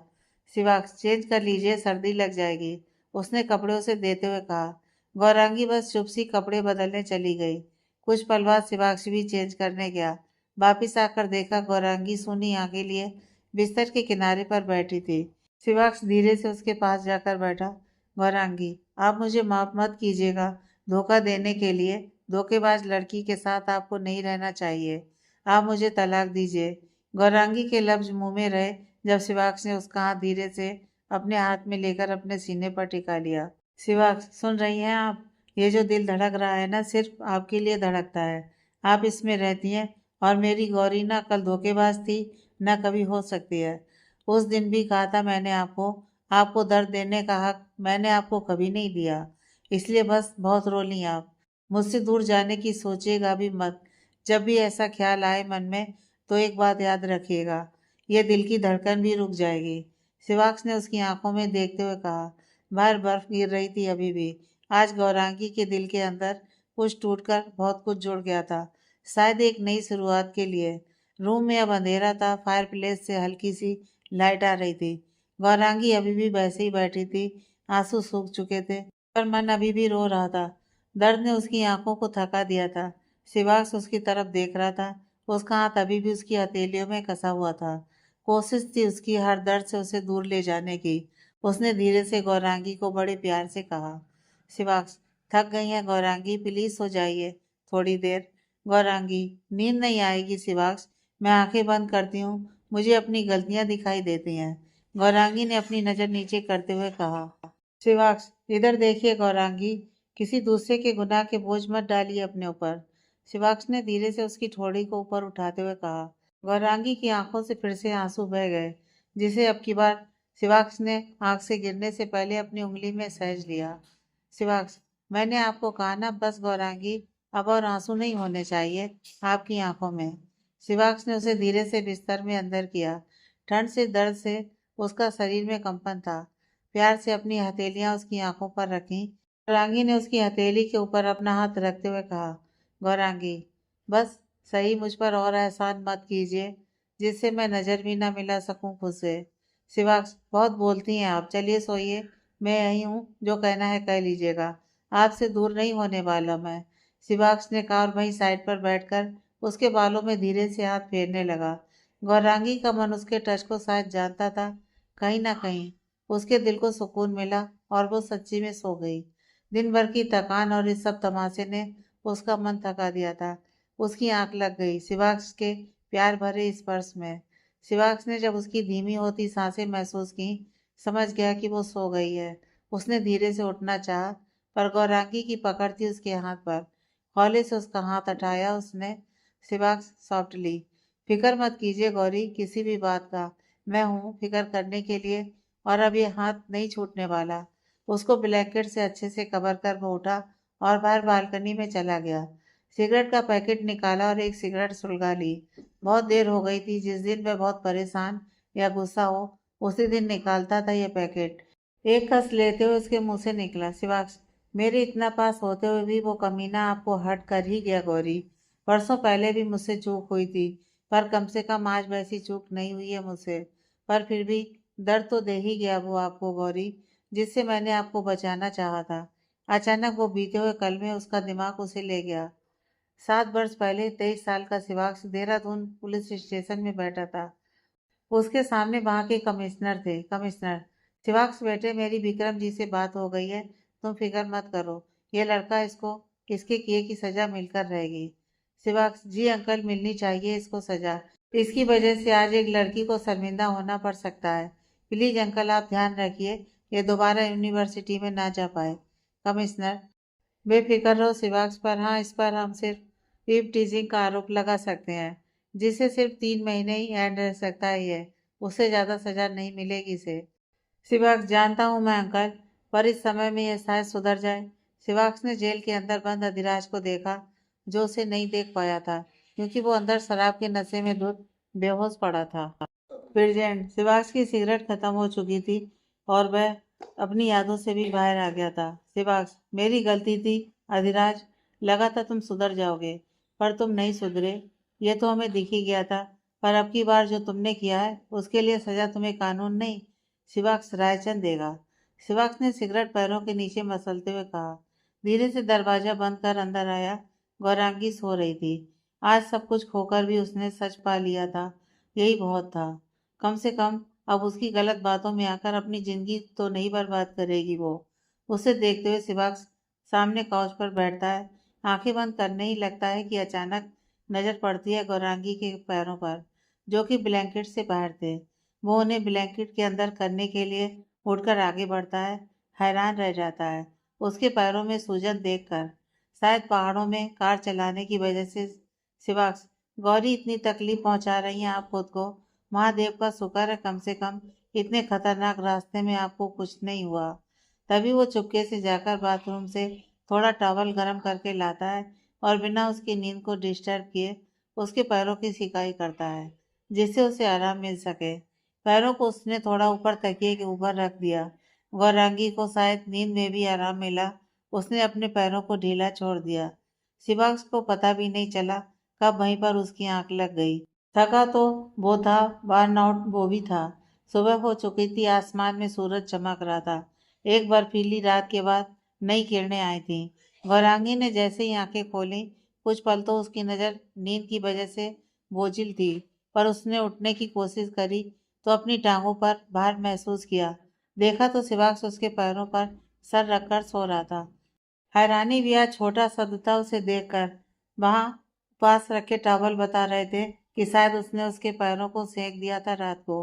शिवांश, चेंज कर लीजिए, सर्दी लग जाएगी, उसने कपड़े उसे देते हुए कहा। गौरांगी बस चुप सी कपड़े बदलने चली गई। कुछ पल बाद शिवांश भी चेंज करने गया। वापिस आकर देखा गौरांगी सूनी आंखें लिए बिस्तर के किनारे पर बैठी थी। शिवांश धीरे से उसके पास जाकर बैठा। गौरांगी, आप मुझे माफ मत कीजिएगा धोखा देने के लिए। धोखेबाज लड़की के साथ आपको नहीं रहना चाहिए। आप मुझे तलाक दीजिए। गौरांगी के लफ्ज मुंह में रहे जब शिवांश ने उसका हाथ धीरे से अपने हाथ में लेकर अपने सीने पर टिका लिया। शिवांश, सुन रही हैं आप? ये जो दिल धड़क रहा है ना, सिर्फ आपके लिए धड़कता है। आप इसमें रहती हैं और मेरी गौरी ना कल धोखेबाज थी, ना कभी हो सकती है। उस दिन भी कहा था मैंने आपको, आपको दर्द देने का हक मैंने आपको कभी नहीं दिया। इसलिए बस बहुत रो ली आप। मुझसे दूर जाने की सोचिएगा भी मत। जब भी ऐसा ख्याल आए मन में तो एक बात याद रखिएगा, ये दिल की धड़कन भी रुक जाएगी। शिवांश ने उसकी आंखों में देखते हुए कहा। बाहर बर्फ गिर रही थी अभी भी। आज गौरांगी के दिल के अंदर कुछ टूटकर बहुत कुछ जुड़ गया था, शायद एक नई शुरुआत के लिए। रूम में अब अंधेरा था। फायरप्लेस से हल्की सी लाइट आ रही थी। गौरांगी अभी भी वैसे ही बैठी थी। आंसू सूख चुके थे पर मन अभी भी रो रहा था। दर्द ने उसकी आंखों को थका दिया था। शिवांश उसकी तरफ देख रहा था। उसका हाथ अभी भी उसकी हथेलियों में कसा हुआ था। कोशिश थी उसकी हर दर्द से उसे दूर ले जाने की। उसने धीरे से गौरांगी को बड़े प्यार से कहा। शिवांश, थक गई हैं गौरांगी, प्लीज सो जाइए थोड़ी देर। गौरांगी, नींद नहीं आएगी शिवांश, मैं आंखें बंद करती हूँ, मुझे अपनी गलतियां दिखाई देती हैं। गौरांगी ने अपनी नजर नीचे करते हुए कहा। शिवांश, इधर देखिए गौरांगी, किसी दूसरे के गुनाह के बोझ मत डालिए अपने ऊपर। शिवांश ने धीरे से उसकी ठोड़ी को ऊपर उठाते हुए कहा। गौरांगी की आंखों से फिर से आंसू बह गए, जिसे अब की बार शिवांश ने आंख से गिरने से पहले अपनी उंगली में सहज लिया। शिवांश, मैंने आपको कहा ना, बस गौरांगी, अब और आंसू नहीं होने चाहिए आपकी आंखों में। शिवांश ने उसे धीरे से बिस्तर में अंदर किया। ठंड से दर्द से उसका शरीर में कंपन था। प्यार से अपनी हथेलियां उसकी आंखों पर रखी। गौरांगी ने उसकी हथेली के ऊपर अपना हाथ रखते हुए कहा। गौरांगी, बस सही मुझ पर और एहसान मत कीजिए जिससे मैं नजर भी ना मिला सकूं खुद से। शिवांश, बहुत बोलती हैं आप, चलिए सोइए, मैं यही हूँ, जो कहना है कह लीजिएगा, आपसे दूर नहीं होने वाला मैं। शिवांश ने कहा और वहीं साइड पर बैठकर उसके बालों में धीरे से हाथ फेरने लगा। गौरांगी का मन उसके टच को शायद जानता था। कहीं ना कहीं उसके दिल को सुकून मिला और वो सच्ची में सो गई। दिन भर की थकान और इस सब तमाशे ने उसका मन थका दिया था। उसकी आंख लग गई शिवांश के प्यार भरे स्पर्श में। शिवांश ने जब उसकी धीमी होती सांसें महसूस की, समझ गया कि वो सो गई है। उसने धीरे से उठना चाहा, पर गौरांगी की पकड़ थी उसके हाथ पर। हौले से उसका हाथ हटाया उसने। शिवांश सॉफ्टली, फिक्र मत कीजिए गौरी किसी भी बात का, मैं हूँ फिक्र करने के लिए, और अब ये हाथ नहीं छूटने वाला। उसको ब्लैंकेट से अच्छे से कवर कर वो उठा और बाहर बालकनी में चला गया। सिगरेट का पैकेट निकाला और एक सिगरेट सुलगा ली। बहुत देर हो गई थी। जिस दिन वह बहुत परेशान या गुस्सा हो, उसी दिन निकालता था ये पैकेट। एक कस लेते हुए उसके मुंह से निकला। शिवांश, मेरे इतना पास होते हुए भी वो कमीना आपको हट कर ही गया गौरी। परसों पहले भी मुझसे चूक हुई थी, पर कम से कम आज वैसी चूक नहीं हुई है मुझसे। पर फिर भी दर्द तो दे ही गया वो आपको गौरी, जिससे मैंने आपको बचाना चाहा था। अचानक वो बीते हुए कल में उसका दिमाग उसे ले गया। 7 वर्ष पहले 23 साल का शिवांश देहरादून पुलिस स्टेशन में बैठा था। उसके सामने वहां के कमिश्नर थे। कमिश्नर, शिवांश बेटे, मेरी विक्रम जी से बात हो गई है, तुम फिक्र मत करो, ये लड़का इसको इसके किए की सजा मिलकर रहेगी। शिवांश, जी अंकल, मिलनी चाहिए इसको सजा। इसकी वजह से आज एक लड़की को शर्मिंदा होना पड़ सकता है। प्लीज अंकल, आप ध्यान रखिए ये दोबारा यूनिवर्सिटी में ना जा पाए। कमिश्नर, बेफिक्र रहो शिवाक्ष पर। हाँ, इस पर हम सिर्फ ईव टीजिंग का आरोप लगा सकते हैं, जिसे सिर्फ 3 महीने ही ऐड रह सकता है। ये उससे ज्यादा सजा नहीं मिलेगी इसे। शिवाक्ष, जानता हूँ मैं अंकल, पर इस समय में यह शायद सुधर जाए। शिवाक्ष ने जेल के अंदर बंद अधिराज को देखा, जो उसे नहीं देख पाया था क्योंकि वो अंदर शराब के नशे में धुत बेहोश पड़ा था। प्रेजेंट शिवाक्ष की सिगरेट खत्म हो चुकी थी और वह अपनी यादों से भी बाहर आ गया था। शिवाक्ष, मेरी गलती थी अधिराज, लगा था तुम सुधर जाओगे, पर तुम नहीं सुधरे। ये तो हमें दिख ही गया था, पर अब की बार जो तुमने किया है उसके लिए सजा तुम्हें कानून नहीं, शिवाक्ष रायचंद देगा। शिवाक्ष ने सिगरेट पैरों के नीचे मसलते हुए कहा। धीरे से दरवाजा बंद कर अंदर आया। गौरांगी सो रही थी। आज सब कुछ खोकर भी उसने सच पा लिया था, यही बहुत था। कम से कम अब उसकी गलत बातों में आकर अपनी जिंदगी तो नहीं बर्बाद करेगी वो। उसे देखते हुए शिवाक्ष सामने काउच पर बैठता है। आंखें बंद करने ही लगता है कि अचानक नजर पड़ती है गौरांगी के पैरों पर, जो कि ब्लैंकेट से बाहर थे। वो उन्हें ब्लैंकेट के अंदर करने के लिए उठकर आगे बढ़ता है। हैरान रह जाता है उसके पैरों में सूजन देखकर। शायद पहाड़ों में कार चलाने की वजह से। शिवाक्ष, गौरी इतनी तकलीफ पहुंचा रही हैं आप खुद को। महादेव का शुक्र है कम से कम इतने खतरनाक रास्ते में आपको कुछ नहीं हुआ। तभी वो चुपके से जाकर बाथरूम से थोड़ा टॉवल गर्म करके लाता है और बिना उसकी नींद को डिस्टर्ब किए उसके पैरों की सिकाई करता है, जिससे उसे आराम मिल सके। पैरों को उसने थोड़ा ऊपर तकिए के ऊपर रख दिया। गौरांगी को शायद नींद में भी आराम मिला। उसने अपने पैरों को ढीला छोड़ दिया। शिवाक्ष को पता भी नहीं चला कब वहीं पर उसकी आंख लग गई। थका तो वो था, बर्नआउट वो भी था। सुबह हो चुकी थी, आसमान में सूरज चमक रहा था। एक बर्फीली रात के बाद नई किरणें आई थीं। गौरांगी ने जैसे ही आंखें खोली, कुछ पल तो उसकी नजर नींद की वजह से बोझिल थी, पर उसने उठने की कोशिश करी तो अपनी टांगों पर भार महसूस किया। देखा तो शिवाक्ष उसके पैरों पर सर रखकर सो रहा था। हैरानी भी आज छोटा सा था उसे देखकर। वहां पास रखे टॉवल बता रहे थे कि शायद उसने उसके पैरों को सेक दिया था रात को।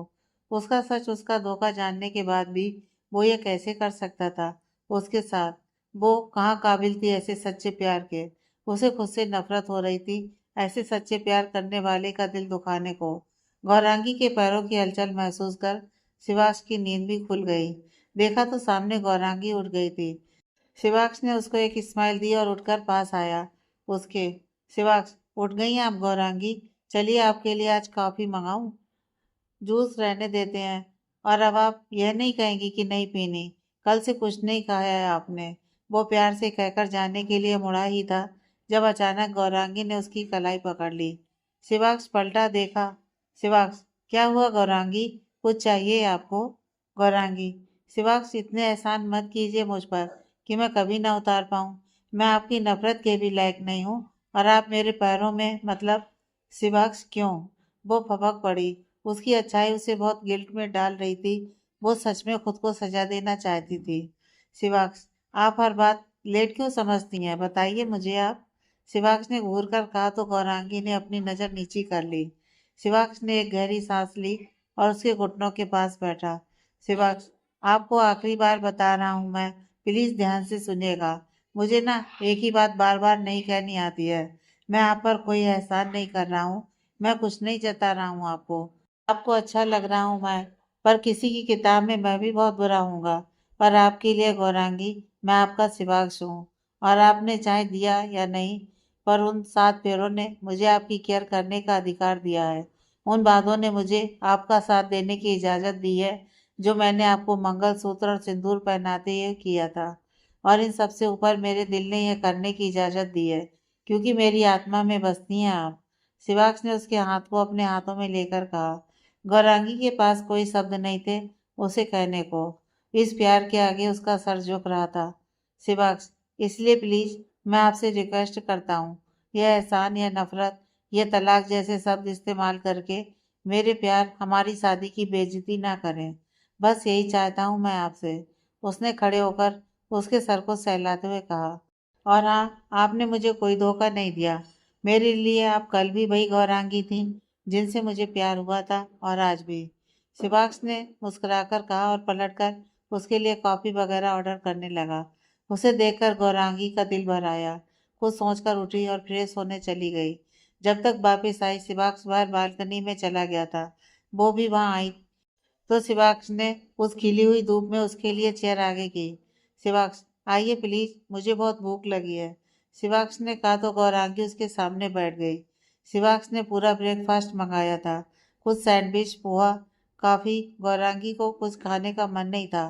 उसका सच, उसका धोखा जानने के बाद भी वो ये कैसे कर सकता था उसके साथ। वो कहाँ काबिल थी ऐसे सच्चे प्यार के। उसे खुद से नफरत हो रही थी ऐसे सच्चे प्यार करने वाले का दिल दुखाने को। गौरांगी के पैरों की हलचल महसूस कर शिवाक्ष की नींद भी खुल गई। देखा तो सामने गौरांगी उठ गई थी। शिवाक्ष ने उसको एक स्माइल दी और उठकर पास आया उसके। शिवाक्ष, उठ गई हैं आप गौरांगी? चलिए आपके लिए आज कॉफी मंगाऊं? जूस रहने देते हैं। और अब आप यह नहीं कहेंगी कि नहीं पीनी? कल से कुछ नहीं कहा है आपने। वो प्यार से कहकर जाने के लिए मुड़ा ही था जब अचानक गौरांगी ने उसकी कलाई पकड़ ली। शिवाक्ष पलटा, देखा। शिवाक्ष, क्या हुआ गौरांगी? कुछ चाहिए आपको? गौरांगी, शिवाक्ष, इतने एहसान मत कीजिए मुझ पर कि मैं कभी ना उतार पाऊं। मैं आपकी नफरत के भी लायक नहीं हूँ और आप मेरे पैरों में मतलब। शिवाक्ष, क्यों? वो फपक पड़ी। उसकी अच्छाई उसे बहुत गिल्ट में डाल रही थी। वो सच में खुद को सजा देना चाहती थी। शिवाक्ष, आप हर बात लेट क्यों समझती हैं, बताइए मुझे आप। शिवाक्ष ने घूर कर कहा तो गौरांगी ने अपनी नजर नीची कर ली। शिवाक्ष ने एक गहरी सांस ली और उसके घुटनों के पास बैठा। शिवाक्ष, आपको आखिरी बार बता रहा हूँ मैं, प्लीज ध्यान से सुनिएगा। मुझे ना एक ही बात बार बार नहीं कहनी आती है। मैं आप पर कोई एहसान नहीं कर रहा हूँ, मैं कुछ नहीं जता रहा हूँ आपको। आपको अच्छा लग रहा हूँ मैं, पर किसी की किताब में मैं भी बहुत बुरा हूँगा। पर आपके लिए गौरांगी, मैं आपका शिवाक्ष हूँ। और आपने चाहे दिया या नहीं, पर उन 7 पैरों ने मुझे आपकी केयर करने का अधिकार दिया है। उन बांधों ने मुझे आपका साथ देने की इजाजत दी है, जो मैंने आपको मंगलसूत्र और सिंदूर पहनाते हुए किया था। और इन सबसे ऊपर मेरे दिल ने यह करने की इजाजत दी है, क्योंकि मेरी आत्मा में बसती हैं आप। शिवाक्ष ने उसके हाथ को अपने हाथों में लेकर कहा। गौरांगी के पास कोई शब्द नहीं थे उसे कहने को। इस प्यार के आगे उसका सर झुक रहा था। शिवाक्ष, इसलिए प्लीज मैं आपसे रिक्वेस्ट करता हूँ, यह एहसान या नफरत, यह तलाक जैसे शब्द इस्तेमाल करके मेरे प्यार, हमारी शादी की बेइज्जती ना करें। बस यही चाहता हूँ मैं आपसे। उसने खड़े होकर उसके सर को सहलाते हुए कहा। और हाँ, आपने मुझे कोई धोखा नहीं दिया। मेरे लिए आप कल भी वही गौरांगी थी जिनसे मुझे प्यार हुआ था, और आज भी। शिवाक्ष ने मुस्कुराकर कहा और पलटकर उसके लिए कॉफी वगैरह ऑर्डर करने लगा। उसे देखकर गौरांगी का दिल भर आया। कुछ सोचकर उठी और फ्रेश होने चली गई। जब तक वापस आई, शिवाक्ष बाहर बालकनी में चला गया था। वो भी वहां आई तो शिवाक्ष ने उस खिली हुई धूप में उसके लिए चेयर आगे की। शिवाक्ष, आइए प्लीज, मुझे बहुत भूख लगी है। शिवाक्ष ने कहा तो गौरांगी उसके सामने बैठ गई। शिवाक्ष ने पूरा ब्रेकफास्ट मंगाया था। कुछ सैंडविच, पोहा, काफी। गौरांगी को कुछ खाने का मन नहीं था।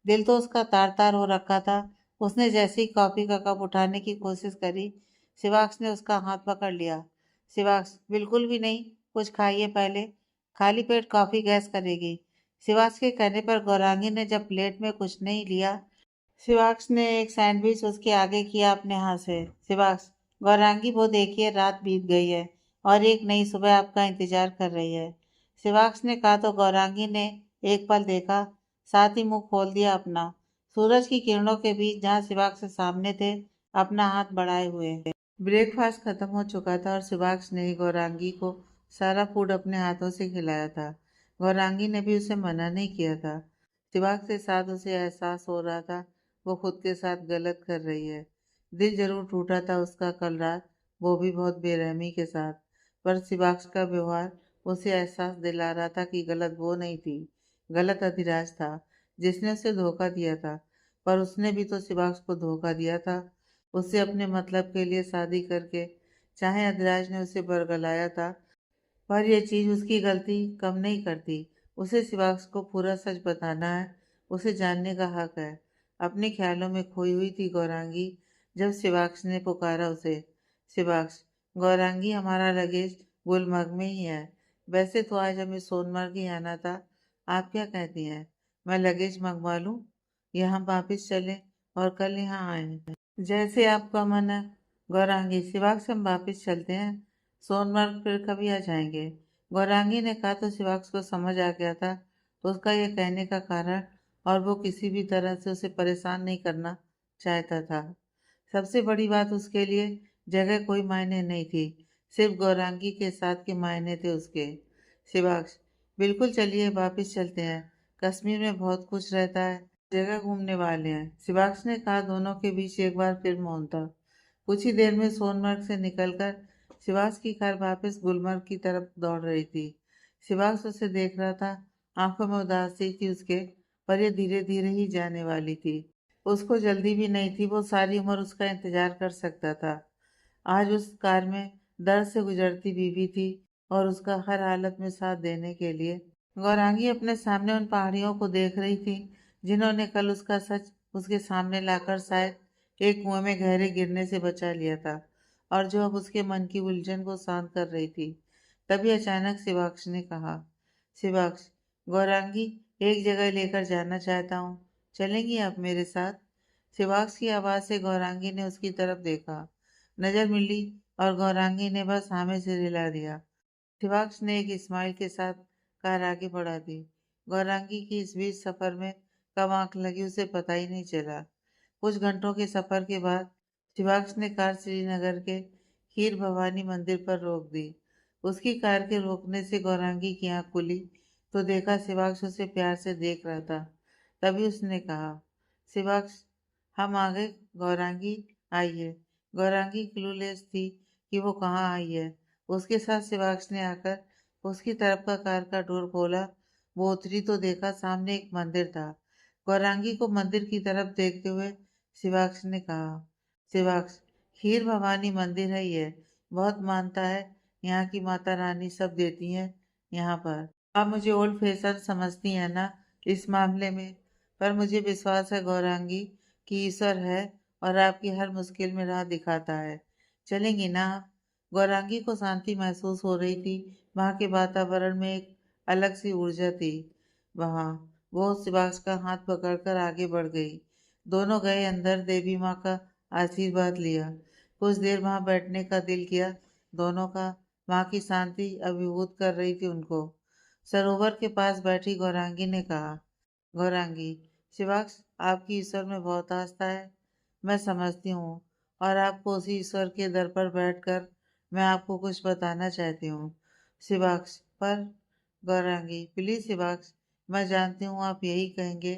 दिल तो उसका तार तार हो रखा था। उसने जैसे ही कॉफी का कप उठाने की कोशिश करी, शिवाक्ष ने उसका हाथ पकड़ लिया। शिवाक्ष, बिल्कुल भी नहीं, कुछ खाइए पहले। खाली पेट कॉफी गैस करेगी। शिवाक्ष के कहने पर गौरांगी ने जब प्लेट में कुछ नहीं लिया, शिवाक्ष ने एक सैंडविच उसके आगे किया अपने हाथ से। शिवाक्ष, गौरांगी, वो देखिए, रात बीत गई है और एक नई सुबह आपका इंतजार कर रही है। शिवाक्ष ने कहा तो गौरांगी ने एक पल देखा, साथ ही मुंह खोल दिया अपना। सूरज की किरणों के बीच जहाँ शिवाक्ष सामने थे, अपना हाथ बढ़ाए हुए। ब्रेकफास्ट खत्म हो चुका था और शिवाक्ष ने ही गौरांगी को सारा फूड अपने हाथों से खिलाया था। गौरांगी ने भी उसे मना नहीं किया था। शिवाक्ष के साथ उसे एहसास हो रहा था वो खुद के साथ गलत कर रही है। दिल जरूर टूटा था उसका कल रात, वो भी बहुत बेरहमी के साथ। पर शिवाक्ष का व्यवहार उसे एहसास दिला रहा था कि गलत वो नहीं थी, गलत अधिराज था जिसने उसे धोखा दिया था। पर उसने भी तो शिवाक्ष को धोखा दिया था, उससे अपने मतलब के लिए शादी करके। चाहे अधिराज ने उसे बरगलाया था, पर यह चीज उसकी गलती कम नहीं करती। उसे शिवाक्ष को पूरा सच बताना है, उसे जानने का हक है। अपने ख्यालों में खोई हुई थी गौरांगी जब शिवाक्ष ने पुकारा उसे। शिवाक्ष, गौरांगी, हमारा लगेज गुलमर्ग में ही है। वैसे तो आज हमें सोनमर्ग ही आना था। आप क्या कहती हैं, मैं लगेज मंगवा लूं या हम वापिस चलें और कल यहाँ आए? जैसे आपका मन है। गौरांगी, शिवाक्ष, हम वापिस चलते हैं, सोनमर्ग फिर कभी आ जाएंगे। गौरांगी ने कहा तो शिवाक्ष को समझ आ गया था तो उसका यह कहने का कारण, और वो किसी भी तरह से उसे परेशान नहीं करना चाहता था। सबसे बड़ी बात, उसके लिए जगह कोई मायने नहीं थी, सिर्फ गौरांगी के साथ के मायने थे उसके। शिवाक्ष, बिल्कुल, चलिए वापिस चलते हैं। कश्मीर में बहुत कुछ रहता है, जगह घूमने वाले हैं। शिवाक्ष ने कहा। दोनों के बीच एक बार फिर मौन था। कुछ ही देर में सोनमर्ग से निकलकर शिवाक्ष की कार वापस गुलमर्ग की तरफ दौड़ रही थी। शिवाक्ष उसे देख रहा था, आंखों में उदासी थी उसके, पर यह धीरे धीरे ही जाने वाली थी। उसको जल्दी भी नहीं थी, वो सारी उम्र उसका इंतजार कर सकता था। आज उस कार में दर्द से गुजरती बीवी थी और उसका हर हालत में साथ देने के लिए। गौरांगी अपने सामने उन पहाड़ियों को देख रही थी जिन्होंने कल उसका सच उसके सामने लाकर शायद एक कुएं में गहरे गिरने से बचा लिया था, और जो अब उसके मन की उलझन को शांत कर रही थी। तभी अचानक शिवाक्ष ने कहा, शिवाक्ष, गौरांगी एक जगह लेकर जाना चाहता हूँ, चलेंगी आप मेरे साथ? शिवाक्ष की आवाज से गौरांगी ने उसकी तरफ देखा। नजर मिली और गौरांगी ने बस हाँ में सिर हिला दिया। शिवाक्ष ने एक स्माइल के साथ कार आगे बढ़ा दी। गौरांगी की इस बीच सफर में कब आंख लगी उसे पता ही नहीं चला। कुछ घंटों के सफर के बाद शिवाक्ष ने कार श्रीनगर के खीर भवानी मंदिर पर रोक दी। उसकी कार के रोकने से गौरांगी की आंख खुली तो देखा शिवाक्ष उसे प्यार से देख रहा था। तभी उसने कहा, शिवाक्ष, हम आ गए। गौरांगी, आइए। गौरांगी क्लूलेस थी कि वो कहाँ आई है। उसके साथ शिवाक्ष ने आकर उसकी तरफ का कार का डोर खोला। वो उतरी तो देखा सामने एक मंदिर था। गौरांगी को मंदिर की तरफ देखते हुए शिवाक्ष ने कहा, शिवाक्ष, खीर भवानी मंदिर है ये, बहुत मानता है, यहाँ की माता रानी सब देती हैं यहाँ पर। आप मुझे ओल्ड फैशन समझती हैं ना इस मामले में, पर मुझे विश्वास है गौरांगी कि ईश्वर है और आपकी हर मुश्किल में राह दिखाता है। चलेंगी ना आप? गौरांगी को शांति महसूस हो रही थी। वहां के वातावरण में एक अलग सी ऊर्जा थी। वहां वो शिवाक्ष का हाथ पकड़कर आगे बढ़ गई। दोनों गए अंदर, देवी माँ का आशीर्वाद लिया। कुछ देर वहां बैठने का दिल किया दोनों का। वहां की शांति अभिभूत कर रही थी उनको। सरोवर के पास बैठी गौरांगी ने कहा, गौरांगी, शिवाक्ष, आपकी ईश्वर में बहुत आस्था है, मैं समझती हूँ, और आपको उसी ईश्वर के दर पर बैठकर मैं आपको कुछ बताना चाहती हूँ। शिवाक्ष, पर? गौरांगी, प्लीज शिवाक्ष, मैं जानती हूँ आप यही कहेंगे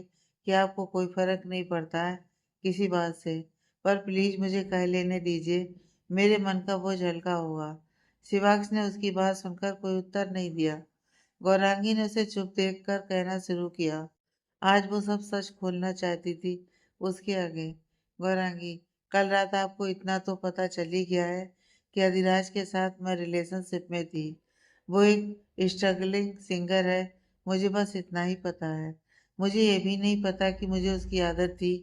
कि आपको कोई फर्क नहीं पड़ता है किसी बात से, पर प्लीज मुझे कह लेने दीजिए, मेरे मन का बोझ हल्का होगा। शिवाक्ष ने उसकी बात सुनकर कोई उत्तर नहीं दिया। गौरांगी ने उसे चुप देखकर कहना शुरू किया। आज वो सब सच खोलना चाहती थी उसके आगे। गौरांगी, कल रात आपको इतना तो पता चल ही गया है कि अधिराज के साथ मैं रिलेशनशिप में थी। वो एक स्ट्रगलिंग सिंगर है, मुझे बस इतना ही पता है। मुझे ये भी नहीं पता कि मुझे उसकी आदत थी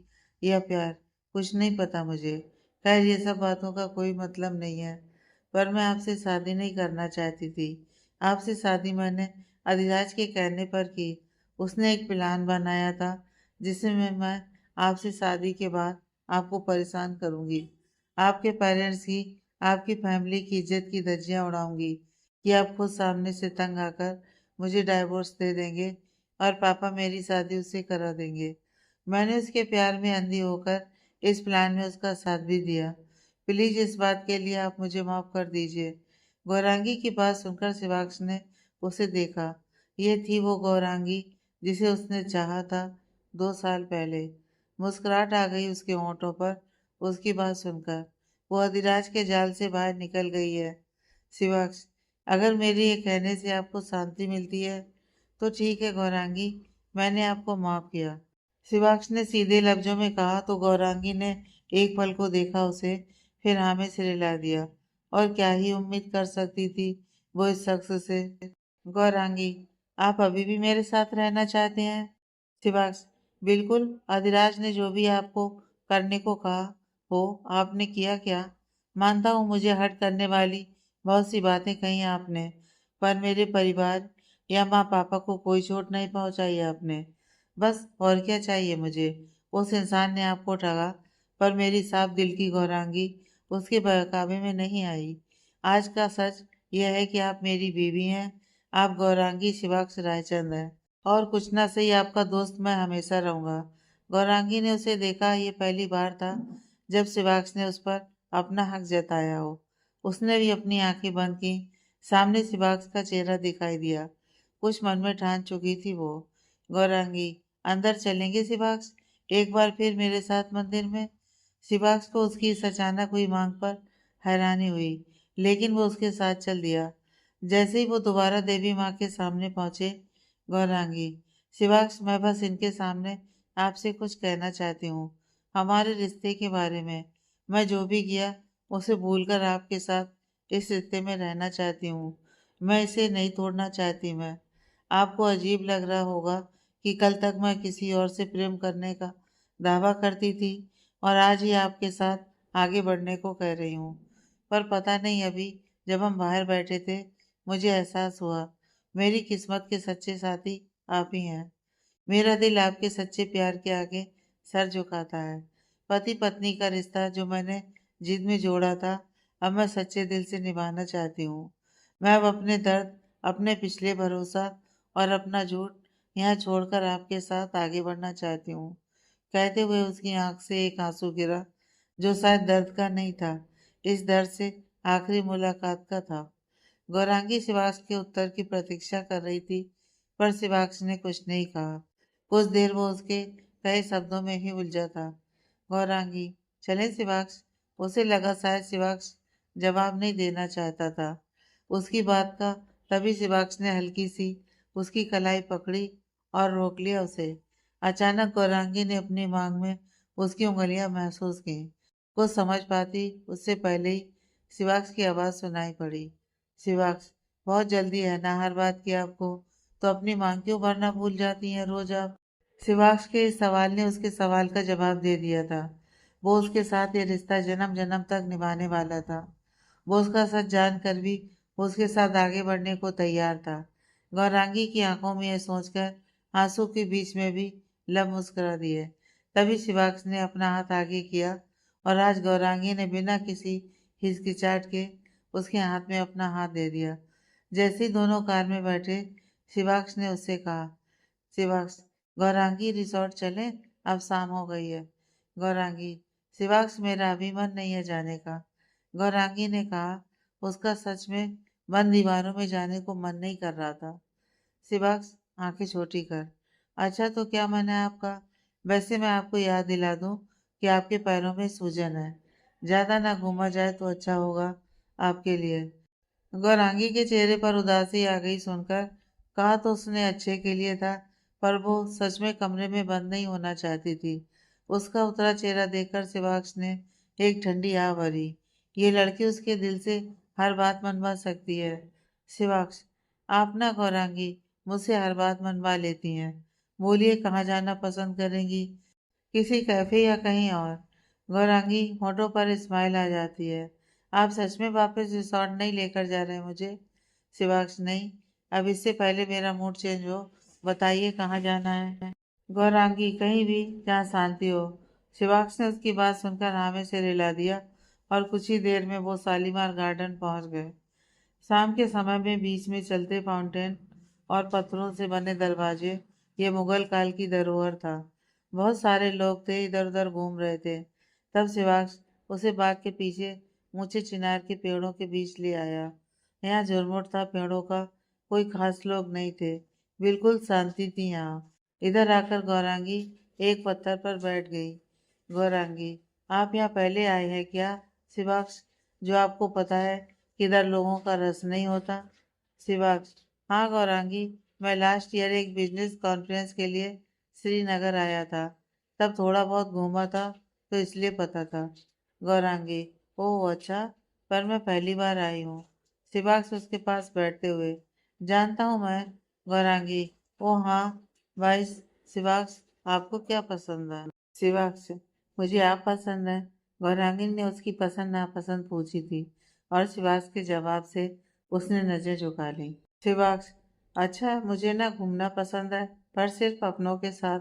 या प्यार, कुछ नहीं पता मुझे। खैर, ये सब बातों का कोई मतलब नहीं है। पर मैं आपसे शादी नहीं करना चाहती थी। आपसे शादी मैंने अधिराज के कहने पर की। उसने एक प्लान बनाया था जिसमें मैं आपसे शादी के बाद आपको परेशान करूंगी, आपके पेरेंट्स की, आपकी फैमिली की इज्जत की धज्जियां उड़ाऊंगी कि आप खुद सामने से तंग आकर मुझे डाइवोर्स दे देंगे और पापा मेरी शादी उससे करा देंगे। मैंने उसके प्यार में अंधी होकर इस प्लान में उसका साथ भी दिया। प्लीज इस बात के लिए आप मुझे माफ कर दीजिए। गौरांगी की बात सुनकर शिवाक्ष ने उसे देखा। ये थी वो गौरांगी जिसे उसने चाहा था 2 साल पहले। मुस्कुराहट आ गई उसके होंठों पर उसकी बात सुनकर। वो अधिराज के जाल से बाहर निकल गई है। शिवाक्ष, अगर मेरे ये कहने से आपको शांति मिलती है तो ठीक है गौरांगी, मैंने आपको माफ किया। शिवाक्ष ने सीधे लफ्जों में कहा तो गौरांगी ने एक पल को देखा उसे, फिर हाँ में सिर हिला दिया। और क्या ही उम्मीद कर सकती थी वो इस शख्स से। गौरांगी, आप अभी भी मेरे साथ रहना चाहते हैं? शिवाक्ष, बिल्कुल। अधिराज ने जो भी आपको करने को कहा हो आपने किया क्या? मानता हूँ मुझे हर्ट करने वाली बहुत सी बातें कही आपने, पर मेरे परिवार या माँ पापा को कोई चोट नहीं पहुंचाई आपने। बस और क्या चाहिए मुझे? उस इंसान ने आपको ठगा, पर मेरी साफ दिल की गौरांगी उसके बहकावे में नहीं आई। आज का सच यह है कि आप मेरी बीवी हैं। आप गौरांगी शिवाक्ष रायचंद हैं, और कुछ ना सही आपका दोस्त मैं हमेशा रहूंगा। गौरांगी ने उसे देखा। ये पहली बार था जब शिवाक्ष ने उस पर अपना हक जताया हो। उसने भी अपनी आंखें बंद की। सामने शिवाक्ष का चेहरा दिखाई दिया। कुछ मन में ठान चुकी थी वो। गौरांगी, अंदर चलेंगे शिवाक्ष, एक बार फिर मेरे साथ मंदिर में? शिवाक्ष को उसकी इस अचानक हुई मांग पर हैरानी हुई, लेकिन वो उसके साथ चल दिया। जैसे ही वो दोबारा देवी माँ के सामने पहुंचे। गौरांगी, शिवाक्ष, मैं बस इनके सामने आपसे कुछ कहना चाहती हूँ, हमारे रिश्ते के बारे में। मैं जो भी किया उसे भूलकर आपके साथ इस रिश्ते में रहना चाहती हूँ। मैं इसे नहीं तोड़ना चाहती। मैं आपको अजीब लग रहा होगा कि कल तक मैं किसी और से प्रेम करने का दावा करती थी और आज ही आपके साथ आगे बढ़ने को कह रही हूँ। पर पता नहीं, अभी जब हम बाहर बैठे थे मुझे एहसास हुआ मेरी किस्मत के सच्चे साथी आप ही हैं। मेरा दिल आपके सच्चे प्यार के आगे सर झुकाता है। पति पत्नी का रिश्ता जो मैंने जिद में जोड़ा था, अब मैं सच्चे दिल से निभाना चाहती हूँ। मैं अब अपने दर्द, अपने पिछले भरोसा और अपना झूठ यहाँ छोड़कर आपके साथ आगे बढ़ना चाहती हूँ। कहते हुए उसकी आंख से एक आंसू गिरा, जो शायद दर्द का नहीं था, इस दर्द से आखिरी मुलाकात का था। गौरांगी शिवाक्ष के उत्तर की प्रतीक्षा कर रही थी, पर शिवाक्ष ने कुछ नहीं कहा। कुछ देर वो उसके कई शब्दों में ही उलझा था। गौरांगी, चले शिवाक्ष? उसे लगा शायद शिवाक्ष जवाब नहीं देना चाहता था उसकी बात का। तभी शिवाक्ष ने हल्की सी उसकी कलाई पकड़ी और रोक लिया उसे। अचानक गौरांगी ने अपनी मांग में उसकी उंगलियां महसूस की। कुछ समझ पाती उससे पहले ही शिवाक्ष की आवाज सुनाई पड़ी। शिवाक्ष, बहुत जल्दी है ना हर बात की आपको, तो अपनी मांग क्यों भरना भूल जाती हैं रोज आप? शिवाक्ष के इस सवाल ने उसके सवाल का जवाब दे दिया था। वो उसके साथ ये रिश्ता जन्म जन्म तक निभाने वाला था। वो उसका सच जानकर भी उसके साथ आगे बढ़ने को तैयार था। गौरांगी की आंखों में यह सोचकर आंसू के बीच में भी लब मुस्कुरा दिए। तभी शिवाक्ष ने अपना हाथ आगे किया और आज गौरांगी ने बिना किसी हिचकिचाहट के उसके हाथ में अपना हाथ दे दिया। जैसे ही दोनों कार में बैठे, शिवाक्ष ने उससे कहा, शिवाक्ष, गौरांगी, रिसोर्ट चलें, अब शाम हो गई है। गौरांगी, शिवाक्ष, मेरा अभी मन नहीं है जाने का। गौरांगी ने कहा। उसका सच में बंद दीवारों में जाने को मन नहीं कर रहा था। शिवाक्ष आंखें छोटी कर, अच्छा तो क्या मन है आपका? वैसे मैं आपको याद दिला दूं कि आपके पैरों में सूजन है। ज्यादा ना घूमा जाए तो अच्छा होगा आपके लिए। गौरांगी के चेहरे पर उदासी आ गई सुनकर। कहा तो उसने अच्छे के लिए था, पर वो सच में कमरे में बंद नहीं होना चाहती थी। उसका उतरा चेहरा देखकर शिवाक्ष ने एक ठंडी आह भरी। ये लड़की उसके दिल से हर बात मनवा सकती है। शिवाक्ष, आप ना गौरांगी मुझसे हर बात मनवा लेती हैं। बोलिए, कहाँ जाना पसंद करेंगी? किसी कैफे या कहीं और? गौरांगी होठों पर स्माइल आ जाती है। आप सच में वापस रिसोर्ट नहीं लेकर जा रहे मुझे? शिवाक्ष, नहीं, अब इससे पहले मेरा मूड चेंज हो, बताइए कहाँ जाना है? गौरांगी, कहीं भी जहाँ शांति हो। शिवाक्ष ने उसकी बात सुनकर हाँ में सिर हिला दिया और कुछ ही देर में वो शालीमार गार्डन पहुंच गए। शाम के समय में बीच में चलते फाउंटेन और पत्थरों से बने दरवाजे, ये मुगल काल की धरोहर था। बहुत सारे लोग थे, इधर उधर घूम रहे थे। तब शिवाक्ष उसे बाग के पीछे ऊंचे चिनार के पेड़ों के बीच ले आया। यहाँ झुरमुट था पेड़ों का, कोई खास लोग नहीं थे, बिल्कुल शांति थी यहाँ। इधर आकर गौरांगी एक पत्थर पर बैठ गई। गौरांगी, आप यहाँ पहले आए हैं क्या? शिवाक्ष, जो आपको पता है किधर लोगों का रस नहीं होता। शिवाक्ष, हाँ गौरांगी, मैं लास्ट ईयर एक बिजनेस कॉन्फ्रेंस के लिए श्रीनगर आया था, तब थोड़ा बहुत घूमा था तो इसलिए पता था। गौरांगी, ओह अच्छा, पर मैं पहली बार आई हूँ। शिवाक्ष उसके पास बैठते हुए, जानता हूँ मैं। गौरांगी, ओह हाँ भाई शिवाक्ष, आपको क्या पसंद है? शिवाक्ष, मुझे आप पसंद है। गौरांगी ने उसकी पसंद नापसंद पूछी थी और शिवाक्ष के जवाब से उसने नजर झुका ली। शिवाक्ष, अच्छा, मुझे ना घूमना पसंद है, पर सिर्फ अपनों के साथ।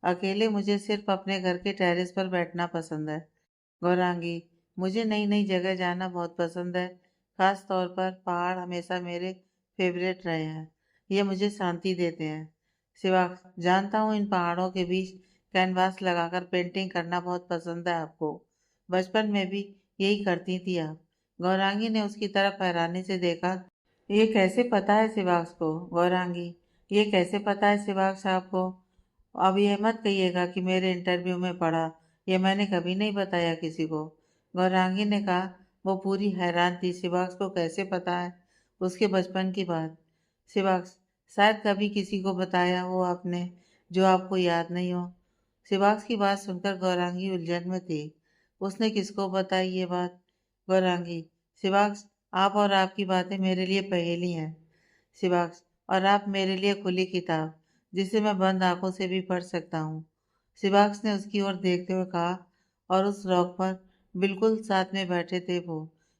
अकेले मुझे सिर्फ अपने घर के टेरेस पर बैठना पसंद है। गौरांगी, मुझे नई नई जगह जाना बहुत पसंद है, खास तौर पर पहाड़ हमेशा मेरे फेवरेट रहे हैं। ये मुझे शांति देते हैं। शिवाक्ष, जानता हूँ, इन पहाड़ों के बीच कैनवास लगाकर पेंटिंग करना बहुत पसंद है आपको। बचपन में भी यही करती थी आप। गौरांगी ने उसकी तरफ हैरानी से देखा। ये कैसे पता है शिवाक्ष को? गौरांगी, ये कैसे पता है शिवाक्ष आपको? अब यह मत कहिएगा कि मेरे इंटरव्यू में पढ़ा, ये मैंने कभी नहीं बताया किसी को। गौरांगी ने कहा। वो पूरी हैरान थी, शिवाक्ष को कैसे पता है उसके बचपन की बात? शिवाक्ष, शायद कभी किसी को बताया हो आपने, जो आपको याद नहीं हो। शिवाक्ष की बात सुनकर गौरांगी उलझन में थी। उसने किसको बताई ये बात? गौरांगी, शिवाक्ष, आप और आपकी बातें मेरे लिए पहेली हैं। शिवाक्ष, और आप मेरे लिए खुली किताब, जिसे मैं बंद आंखों से भी पढ़ सकता हूँ। शिवाक्ष ने उसकी ओर देखते हुए कहा। और उस रॉक पर बिल्कुल साथ में बैठे थे वो।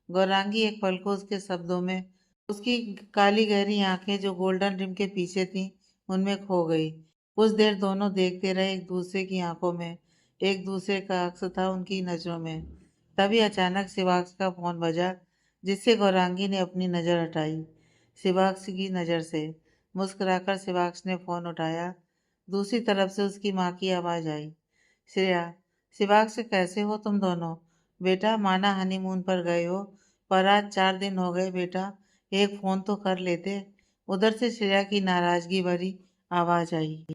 गौरांगी एक पल को उसके शब्दों में, उसकी काली गहरी आंखें जो गोल्डन रिम के पीछे थीं, उनमें खो गई। कुछ देर दोनों देखते रहे एक दूसरे की आंखों में, एक दूसरे का अक्स था उनकी नजरों में। तभी अचानक शिवाक्ष का फोन बजा, जिससे गौरांगी ने अपनी नजर हटाई शिवाक्ष की नजर से। मुस्कुराकर शिवाक्ष ने फोन उठाया। दूसरी तरफ से उसकी माँ की आवाज आई। श्रेया, शिवाक्ष, कैसे हो तुम दोनों? बेटा, माना हनीमून पर गए हो, पर आज 4 दिन हो गए बेटा, एक फोन तो कर लेते। उधर से श्रेया की नाराजगी भरी आवाज आई।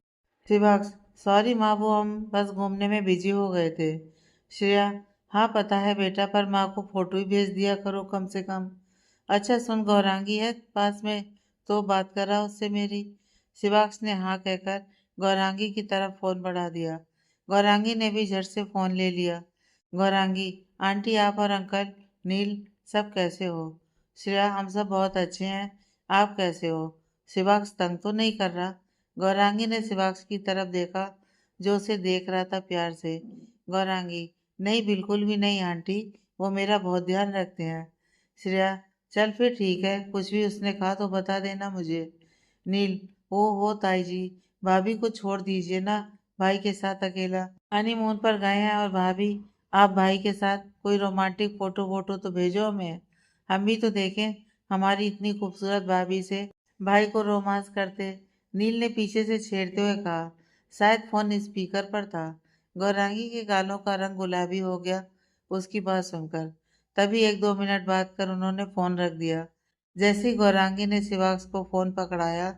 शिवाक्ष, सॉरी माँ, वो हम बस घूमने में बिजी हो गए थे। श्रेया, हाँ पता है बेटा, पर माँ को फोटो ही भेज दिया करो कम से कम। अच्छा सुन, गौरांगी है पास में, तो बात करा उससे मेरी। शिवाक्ष ने हाँ कहकर गौरांगी की तरफ फोन बढ़ा दिया। गौरांगी ने भी झट से फोन ले लिया। गौरांगी, आंटी, आप और अंकल नील सब कैसे हो? श्रेया, हम सब बहुत अच्छे हैं, आप कैसे हो? शिवाक्ष तंग तो नहीं कर रहा? गौरांगी ने शिवाक्ष की तरफ देखा, जो उसे देख रहा था प्यार से। गौरांगी, नहीं बिल्कुल भी नहीं आंटी, वो मेरा बहुत ध्यान रखते हैं। श्रेया, चल फिर ठीक है, कुछ भी उसने कहा तो बता देना मुझे। नील, ओ हो ताई जी, भाभी को छोड़ दीजिए ना, भाई के साथ अकेला हनीमून पर गए हैं। और भाभी, आप भाई के साथ कोई रोमांटिक फोटो वोटो तो भेजो हमें, हम भी तो देखें हमारी इतनी खूबसूरत भाभी से भाई को रोमांस करते। नील ने पीछे से छेड़ते हुए कहा। शायद फोन स्पीकर पर था। गौरांगी के गालों का रंग गुलाबी हो गया उसकी बात सुनकर। तभी 1-2 मिनट बाद कर उन्होंने फोन रख दिया। जैसे ही गौरांगी ने शिवाक्ष को फोन पकड़ाया,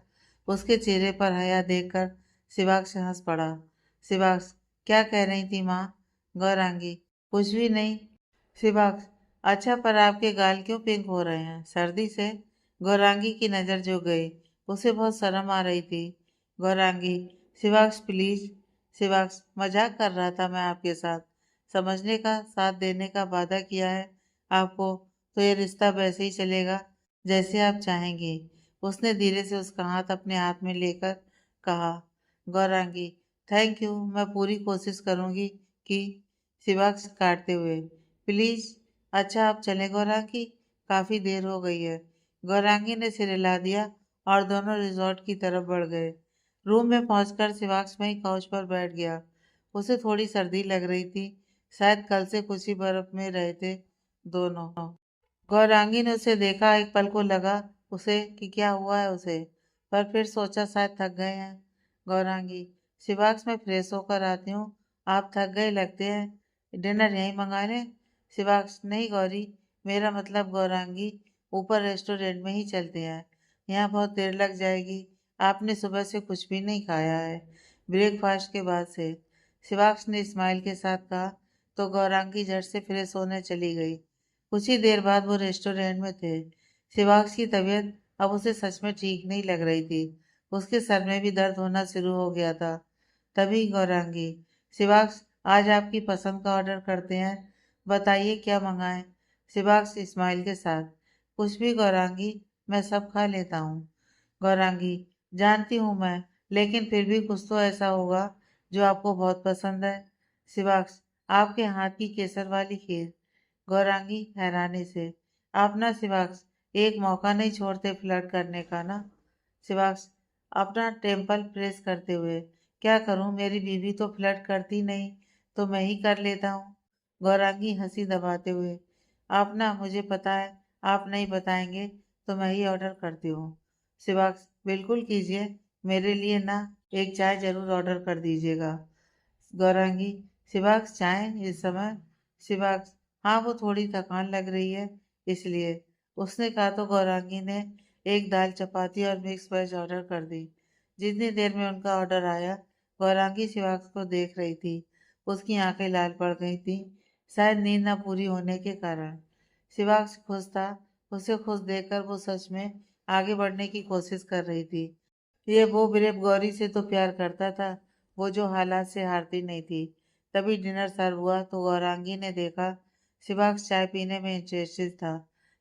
उसके चेहरे पर हया देखकर शिवाक्ष हंस पड़ा। शिवाक्ष, क्या कह रही थी माँ? गौरांगी, कुछ भी नहीं। शिवांश, अच्छा पर आपके गाल क्यों पिंक हो रहे हैं, सर्दी से? गौरांगी की नजर जो गई, उसे बहुत शर्म आ रही थी। गौरांगी, शिवांश प्लीज। शिवांश, मजाक कर रहा था मैं आपके साथ, समझने का साथ देने का वादा किया है आपको, तो ये रिश्ता वैसे ही चलेगा जैसे आप चाहेंगी। उसने धीरे से उसका हाथ अपने हाथ में लेकर कहा। गौरांगी, थैंक यू, मैं पूरी कोशिश करूंगी कि। शिवांश काटते हुए, प्लीज। अच्छा आप चलें गौरांगी, काफी देर हो गई है। गौरांगी ने सिर हिला दिया और दोनों रिजॉर्ट की तरफ बढ़ गए। रूम में पहुंचकर शिवांश वहीं काउच पर बैठ गया। उसे थोड़ी सर्दी लग रही थी, शायद कल से कुछ ही बर्फ में रहे थे दोनों। गौरांगी ने उसे देखा, एक पल को लगा उसे कि क्या हुआ है उसे, पर फिर सोचा शायद थक गए हैं। गौरांगी, शिवांश मैं फ्रेश होकर आती हूँ, आप थक गए लगते हैं, डिनर यहीं मंगा लें? शिवांश, नहीं गौरी, मेरा मतलब गौरांगी, ऊपर रेस्टोरेंट में ही चलते हैं, यहाँ बहुत देर लग जाएगी, आपने सुबह से कुछ भी नहीं खाया है, ब्रेकफास्ट के बाद से। शिवांश ने स्माइल के साथ कहा, तो गौरांगी झट से फ्रेश होने चली गई। कुछ ही देर बाद वो रेस्टोरेंट में थे। शिवांश की तबीयत अब उसे सच में ठीक नहीं लग रही थी, उसके सर में भी दर्द होना शुरू हो गया था। तभी गौरांगी, शिवांश, आज आपकी पसंद का ऑर्डर करते हैं, बताइए क्या मंगाएं? शिवांश स्माइल के साथ, कुछ भी गौरांगी, मैं सब खा लेता हूँ। गौरांगी, जानती हूँ मैं, लेकिन फिर भी कुछ तो ऐसा होगा जो आपको बहुत पसंद है। शिवांश, आपके हाथ की केसर वाली खीर। गौरांगी हैरानी से, आप ना शिवांश, एक मौका नहीं छोड़ते फ्लर्ट करने का ना? शिवांश अपना टेम्पल प्रेस करते हुए, क्या करूं, मेरी बीवी तो फ्लर्ट करती नहीं, तो मैं ही कर लेता हूँ। गौरांगी हंसी दबाते हुए, आप ना, मुझे पता है आप नहीं बताएंगे, तो मैं ही ऑर्डर करती हूँ। शिवांश, बिल्कुल कीजिए, मेरे लिए ना एक चाय जरूर ऑर्डर कर दीजिएगा। गौरांगी, शिवांश चाय इस समय? शिवांश, हाँ वो थोड़ी थकान लग रही है इसलिए। उसने कहा तो गौरांगी ने एक दाल चपाती और मिक्स वेज ऑर्डर कर दी। जितनी देर में उनका ऑर्डर आया, गौरांगी शिवांश को देख रही थी, उसकी आंखें लाल पड़ गई थी, शायद नींद न पूरी होने के कारण। शिवांश खुश था, उसे खुश देखकर वो सच में आगे बढ़ने की कोशिश कर रही थी। ये वो ब्रेव गौरी से तो प्यार करता था, वो जो हालात से हारती नहीं थी। तभी डिनर सर्व हुआ तो गौरांगी ने देखा शिवांश चाय पीने में इंटरेस्टेड था।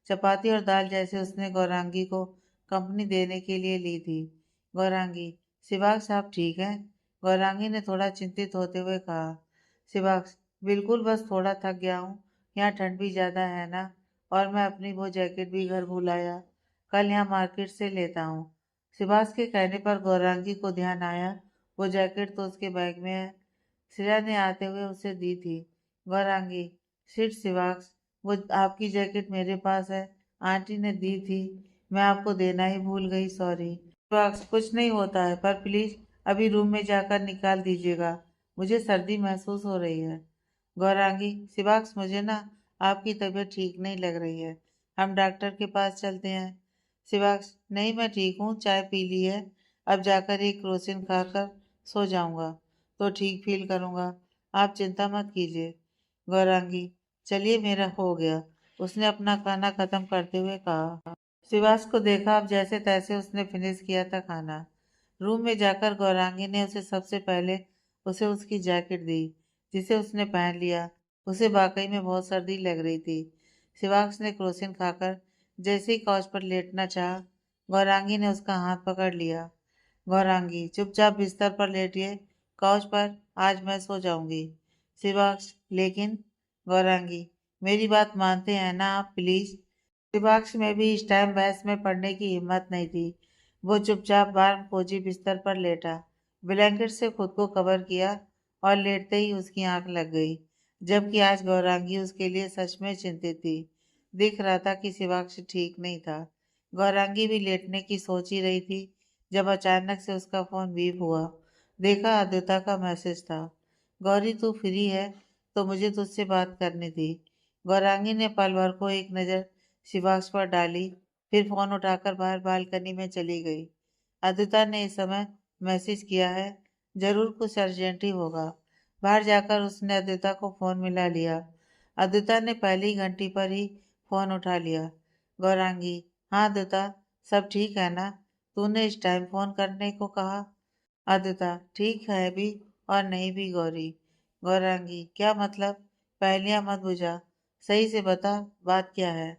चपाती और दाल जैसे उसने गौरांगी को कंपनी देने के लिए ली थी। गौरांगी, शिवांश आप ठीक हैं? गौरांगी ने थोड़ा चिंतित होते हुए कहा। शिवांश, बिल्कुल, बस थोड़ा थक गया हूँ, यहाँ ठंड भी ज्यादा है ना, और मैं अपनी वो जैकेट भी घर भूल आया, कल यहाँ मार्केट से लेता हूँ। सुभाष के कहने पर गौरांगी को ध्यान आया, वो जैकेट तो उसके बैग में है, श्रेया ने आते हुए उसे दी थी। गौरांगी, शिट शिवांश, वो आपकी जैकेट मेरे पास है, आंटी ने दी थी, मैं आपको देना ही भूल गई, सॉरी। शिवांश, कुछ नहीं होता है, पर प्लीज अभी रूम में जाकर निकाल दीजिएगा, मुझे सर्दी महसूस हो रही है। गौरांगी, शिवांश मुझे ना आपकी तबीयत ठीक नहीं लग रही है, हम डॉक्टर के पास चलते हैं। शिवांश, नहीं मैं ठीक हूँ, चाय पी ली है, अब जाकर एक क्रोसिन खाकर सो जाऊंगा, तो ठीक फील करूंगा, आप चिंता मत कीजिए। गौरांगी, चलिए मेरा हो गया, उसने अपना खाना खत्म करते हुए कहा। शिवांश को देखा, अब जैसे तैसे उसने फिनिश किया था खाना। रूम में जाकर गौरांगी ने उसे सबसे पहले उसे उसकी जैकेट दी, जिसे उसने पहन लिया। उसे वाकई में बहुत सर्दी लग रही थी। शिवांश ने क्रोसिन खाकर जैसे ही काउच पर लेटना चाहा, गौरांगी ने उसका हाथ पकड़ लिया। गौरांगी, चुपचाप बिस्तर पर लेटिए, काउच पर, आज मैं सो जाऊंगी। शिवांश, लेकिन। गौरांगी, मेरी बात मानते हैं ना आप, प्लीज? शिवांश में भी इस टाइम बहस में पड़ने की हिम्मत नहीं थी। वो चुपचाप वार्म कोजी बिस्तर पर लेटा, ब्लैंकेट से खुद को कवर किया, और लेटते ही उसकी आंख लग गई। जबकि आज गौरांगी उसके लिए सच में चिंतित थी। दिख रहा था कि शिवांश ठीक नहीं था। गौरांगी भी लेटने की सोच ही रही थी जब अचानक से उसका फोन बीप हुआ। देखा, आद्यता का मैसेज था। गौरी तू फ्री है तो मुझे तुझसे बात करनी थी। गौरांगी ने पल भर को एक नजर शिवांश पर डाली, फिर फोन उठाकर बाहर बालकनी में चली गई। अदिता ने इस समय मैसेज किया है, जरूर कुछ अर्जेंट ही होगा। बाहर जाकर उसने अदिता को फोन मिला लिया। अदिता ने पहली घंटी पर ही फोन उठा लिया। गौरांगी, हाँ अदिता, सब ठीक है ना? तूने इस टाइम फोन करने को कहा। अदिता, ठीक है भी और नहीं भी गौरी। गौरांगी, क्या मतलब? पहलियां मत बुझा, सही से बता बात क्या है।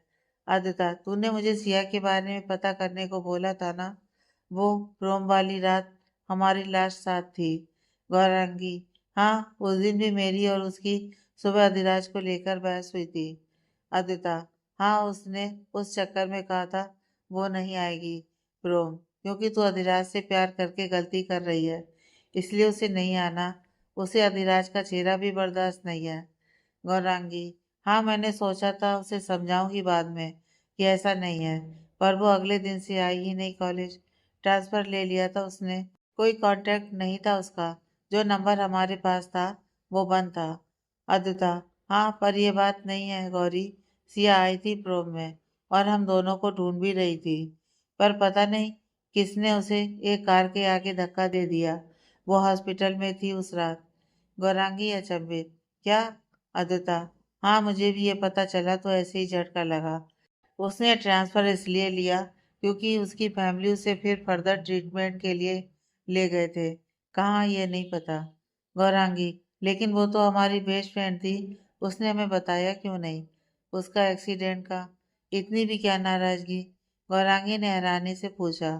अदिता, तूने मुझे सिया के बारे में पता करने को बोला था ना? वो रोम वाली रात हमारी लास्ट साथ थी। गौरांगी, हाँ, उस दिन भी मेरी और उसकी सुबह अधिराज को लेकर बहस हुई थी। अदिता, हाँ, उसने उस चक्कर में कहा था वो नहीं आएगी रोम, क्योंकि तू अधिराज से प्यार करके गलती कर रही है, इसलिए उसे नहीं आना। उसे अधिराज का चेहरा भी बर्दाश्त नहीं है। गौरांगी, हाँ, मैंने सोचा था उसे समझाऊंगी बाद में कि ऐसा नहीं है, पर वो अगले दिन से आई ही नहीं कॉलेज। ट्रांसफर ले लिया था उसने, कोई कांटेक्ट नहीं था उसका। जो नंबर हमारे पास था वो बंद था। अदिता, हाँ, पर ये बात नहीं है गौरी। सिया आई थी प्रोम में और हम दोनों को ढूंढ भी रही थी, पर पता नहीं किसने उसे एक कार के आगे धक्का दे दिया। वो हॉस्पिटल में थी उस रात। गौरांगी अचंभित, क्या? अदिता, हाँ, मुझे भी ये पता चला तो ऐसे ही झटका लगा। उसने ट्रांसफर इसलिए लिया क्योंकि उसकी फैमिली उसे फिर फर्दर ट्रीटमेंट के लिए ले गए थे। कहाँ, ये नहीं पता। गौरांगी, लेकिन वो तो हमारी बेस्ट फ्रेंड थी, उसने हमें बताया क्यों नहीं उसका एक्सीडेंट का? इतनी भी क्या नाराजगी? गौरांगी ने हैरानी से पूछा।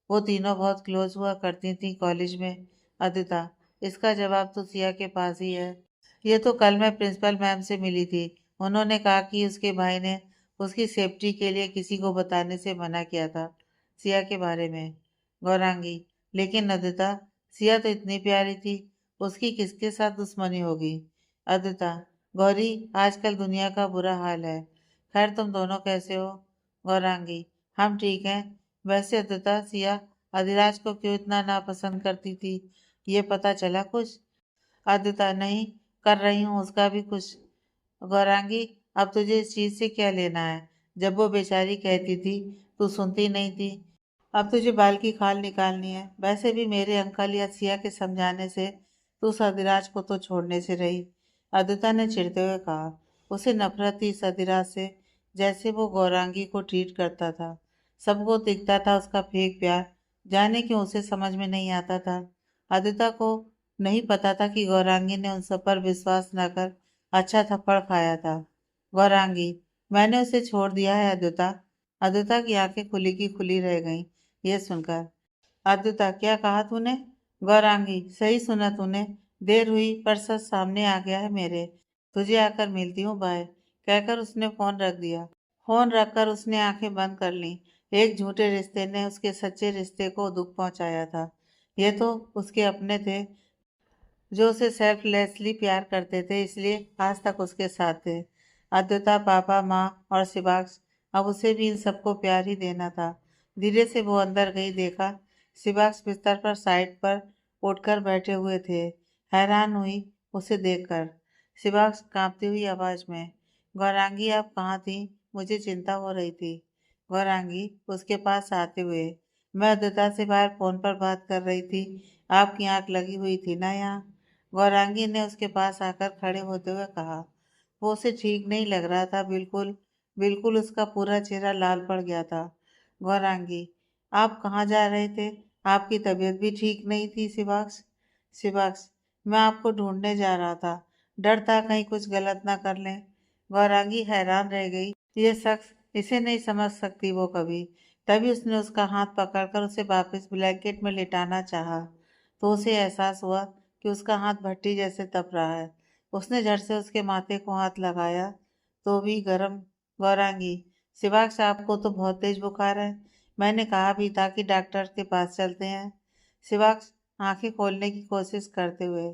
वो तीनों बहुत क्लोज हुआ करती थी कॉलेज में। अदिता, इसका जवाब तो सिया के पास ही है। ये तो कल मैं प्रिंसिपल मैम से मिली थी, उन्होंने कहा कि उसके भाई ने उसकी सेफ्टी के लिए किसी को बताने से मना किया था सिया के बारे में। गौरांगी, लेकिन अदिता, सिया तो इतनी प्यारी थी, उसकी किसके साथ दुश्मनी होगी? अदिता, गौरी, आजकल दुनिया का बुरा हाल है। खैर, तुम दोनों कैसे हो? गौरांगी, हम ठीक हैं। वैसे अदिता, सिया अधिराज को क्यों इतना नापसंद करती थी, ये पता चला कुछ? अदिता, नहीं, कर रही हूँ उसका भी कुछ। गौरांगी, अब तुझे इस चीज से क्या लेना है? जब वो बेचारी कहती थी तू सुनती नहीं थी। अब तुझे बाल की खाल निकालनी है। वैसे भी मेरे अंकल या सिया के समझाने से तू सदिराज को तो छोड़ने से रही। अदिता ने चिढ़ते हुए कहा। उसे नफरत थी सदिराज से, जैसे वो गौरांगी को ट्रीट करता था। सबको दिखता था उसका फेक प्यार, जाने क्यों उसे समझ में नहीं आता था। अदिता को नहीं पता था कि गौरांगी ने उन सब पर विश्वास न कर अच्छा थप्पड़ खाया था। गौरांगी, मैंने उसे छोड़ दिया है अदिता। अदिता की आंखें खुली की खुली रह गईं यह सुनकर। अदिता, क्या कहा तूने? गौरांगी, सही सुना तूने। देर हुई पर सच सामने आ गया है मेरे। तुझे आकर मिलती हूँ, बाय, कहकर उसने फोन रख दिया। फोन रखकर उसने आंखें बंद कर लीं। एक झूठे रिश्ते ने उसके सच्चे रिश्ते को दुख पहुंचाया था। ये तो उसके अपने थे जो उसे सेल्फलेसली प्यार करते थे, इसलिए आज तक उसके साथ थे। अद्विता, पापा, माँ और शिवांश, अब उसे भी इन सबको प्यार ही देना था। धीरे से वो अंदर गई, देखा शिवांश बिस्तर पर साइड पर उठकर बैठे हुए थे। हैरान हुई उसे देखकर। शिवांश कांपती हुई आवाज में, गौरांगी, आप कहाँ थी? मुझे चिंता हो रही थी। गौरांगी उसके पास आते हुए, मैं अद्विता से बाहर फोन पर बात कर रही थी, आपकी आंख लगी हुई थी ना यहाँ। गौरांगी ने उसके पास आकर खड़े होते हुए कहा। वो उसे ठीक नहीं लग रहा था, बिल्कुल बिल्कुल उसका पूरा चेहरा लाल पड़ गया था। गौरांगी, आप कहाँ जा रहे थे? आपकी तबीयत भी ठीक नहीं थी शिवाक्ष। शिवाक्ष, मैं आपको ढूंढने जा रहा था, डर था कहीं कुछ गलत ना कर लें। गौरांगी हैरान रह गई, ये शख्स, इसे नहीं समझ सकती वो कभी। तभी उसने उसका हाथ पकड़कर उसे वापस ब्लैंकेट में लिटाना चाहा, तो उसे एहसास हुआ कि उसका हाथ भट्टी जैसे तप रहा है। उसने झट से उसके माथे को हाथ लगाया, तो भी गर्म। गौरांगी, शिवाक्ष, आपको तो बहुत तेज बुखार है, मैंने कहा भी था कि डॉक्टर के पास चलते हैं। शिवाक्ष आंखें खोलने की कोशिश करते हुए,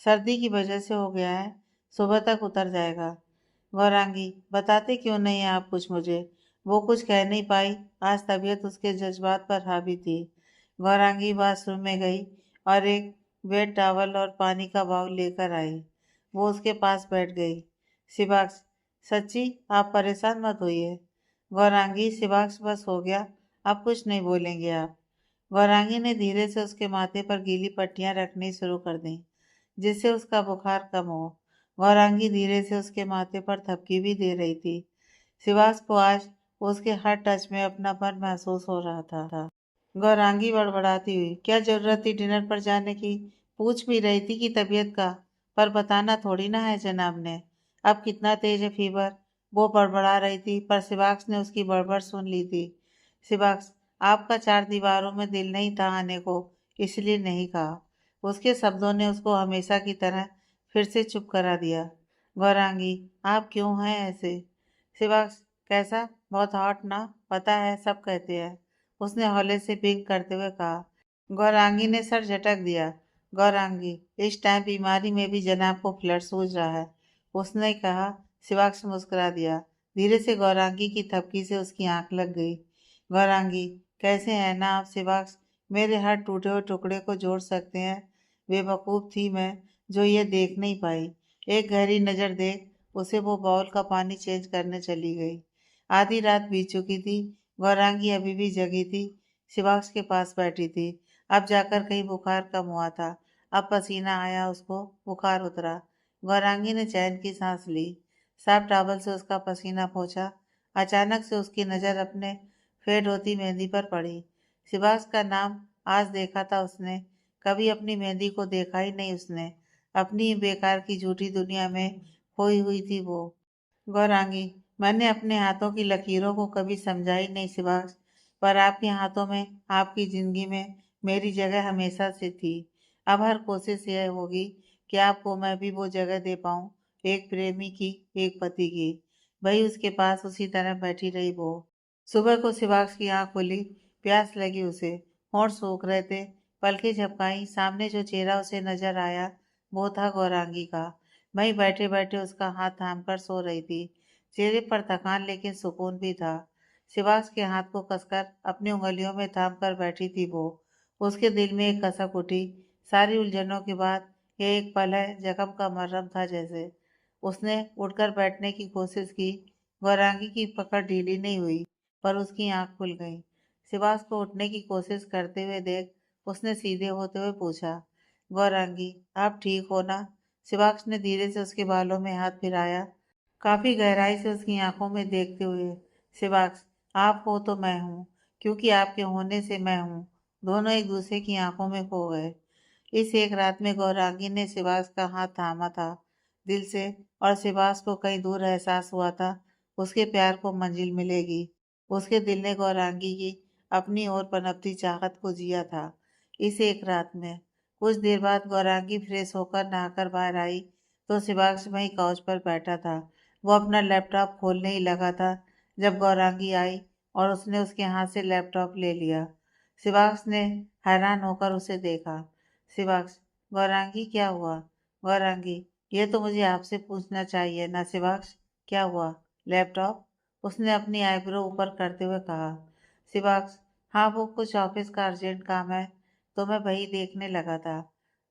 सर्दी की वजह से हो गया है, सुबह तक उतर जाएगा। गौरांगी, बताते क्यों नहीं हैं आप कुछ मुझे? वो कुछ कह नहीं पाई, आज तबीयत उसके जज्बात पर हावी थी। गौरांगी वॉशरूम में गई और एक वेट टॉवल और पानी का बाउल लेकर आई। वो उसके पास बैठ गई। शिवाक्ष, सच्ची आप परेशान मत होइए। गौरांगी, शिवाक्ष, बस हो गया, अब कुछ नहीं बोलेंगे आप। गौरांगी ने धीरे से उसके माथे पर गीली पट्टियां रखनी शुरू कर दी। जिससे उसका बुखार कम हो। गौरांगी धीरे से उसके माथे पर थपकी भी दे रही थी। शिवास को आज उसके हर टच में अपनापन महसूस हो रहा था। गौरांगी बड़बड़ाती हुई, क्या जरूरत थी डिनर पर जाने की? पूछ भी रही थी कि तबीयत का, पर बताना थोड़ी ना है जनाब ने। अब कितना तेज है फीवर? वो बड़बड़ा रही थी, पर सिवाक्स ने उसकी बड़बड़ सुन ली थी। सिवाक्स, आपका चार दीवारों में दिल नहीं था आने को, इसलिए नहीं कहा। उसके शब्दों ने उसको हमेशा की तरह फिर से चुप करा दिया। गौरांगी, आप क्यों हैं ऐसे? सिवाक्स, कैसा? बहुत हॉट ना? पता है, सब कहते हैं, उसने हौले से पिंक करते हुए कहा। गौरांगी ने सर झटक दिया। गौरांगी, इस टाइम बीमारी में भी जनाब को फ्लड सूझ रहा है, उसने कहा। शिवाक्ष मुस्कुरा दिया। धीरे से गौरांगी की थपकी से उसकी आंख लग गई। गौरांगी, कैसे हैं ना आप शिवाक्ष? मेरे हर टूटे हुए टुकड़े को जोड़ सकते हैं। बेवकूफ थी मैं, जो ये देख नहीं पाई। एक गहरी नजर देख उसे वो बाउल का पानी चेंज करने चली गई। आधी रात बीत चुकी थी। गौरांगी अभी भी जगी थी। शिवाक्ष के पास बैठी थी। अब जाकर कहीं बुखार कम हुआ था। अब पसीना आया, उसको बुखार उतरा। गौरांगी ने चैन की सांस ली। साफ टॉवल से उसका पसीना पोंछा। अचानक से उसकी नजर अपने फेड होती मेहंदी पर पड़ी। शिवाक्ष का नाम आज देखा था उसने। कभी अपनी मेहंदी को देखा ही नहीं उसने। अपनी ही बेकार की झूठी दुनिया में खोई हुई थी वो। गौरांगी, मैंने अपने हाथों की लकीरों को कभी समझा ही नहीं शिवाक्ष, पर आपके हाथों में, आपकी जिंदगी में मेरी जगह हमेशा से थी। अब हर कोशिश यह होगी कि आपको मैं भी वो जगह दे पाऊं, एक प्रेमी की, एक पति की। वही उसके पास उसी तरह बैठी रही वो। सुबह को शिवाक्ष की आंख खुली। प्यास लगी उसे। होंठ सूख रहे थे। पलकें झपकाई। सामने जो चेहरा उसे नजर आया वो था गौरांगी का। वहीं बैठे बैठे उसका हाथ थाम कर सो रही थी। चेहरे पर थकान लेकिन सुकून भी था। शिवाक्ष के हाथ को कसकर अपनी उंगलियों में थाम कर बैठी थी वो। उसके दिल में एक कसक उठी। सारी उलझनों के बाद यह एक पल है, जख्म का मरहम था जैसे। उसने उठकर बैठने की कोशिश की। गौरांगी की पकड़ ढीली नहीं हुई, पर उसकी आंख खुल गई। शिवास को उठने की कोशिश करते हुए देख उसने सीधे होते हुए पूछा, गौरांगी, आप ठीक हो ना? शिवाक्ष ने धीरे से उसके बालों में हाथ फिराया, काफी गहराई से उसकी आंखों में देखते हुए। शिवाक्ष, आप हो तो मैं हूँ, क्योंकि आपके होने से मैं हूँ। दोनों एक दूसरे की आंखों में खो गए। इस एक रात में गौरांगी ने शिवास का हाथ थामा था दिल से, और शिवास को कहीं दूर एहसास हुआ था उसके प्यार को मंजिल मिलेगी। उसके दिल ने गौरांगी की अपनी ओर पनपती चाहत को जिया था इस एक रात में। कुछ देर बाद गौरांगी फ्रेश होकर नहाकर बाहर आई तो शिवाक्ष वहीं काउच पर बैठा था। वो अपना लैपटॉप खोलने ही लगा था जब गौरांगी आई और उसने उसके हाथ से लैपटॉप ले लिया। शिवाक्ष ने हैरान होकर उसे देखा। शिवाक्ष, गौरांगी, क्या हुआ? गौरांगी, ये तो मुझे आपसे पूछना चाहिए ना शिवाक्ष, क्या हुआ? लैपटॉप? उसने अपनी आईब्रो ऊपर करते हुए कहा। शिवाक्ष, हाँ, वो कुछ ऑफिस का अर्जेंट काम है, तो मैं वही देखने लगा था।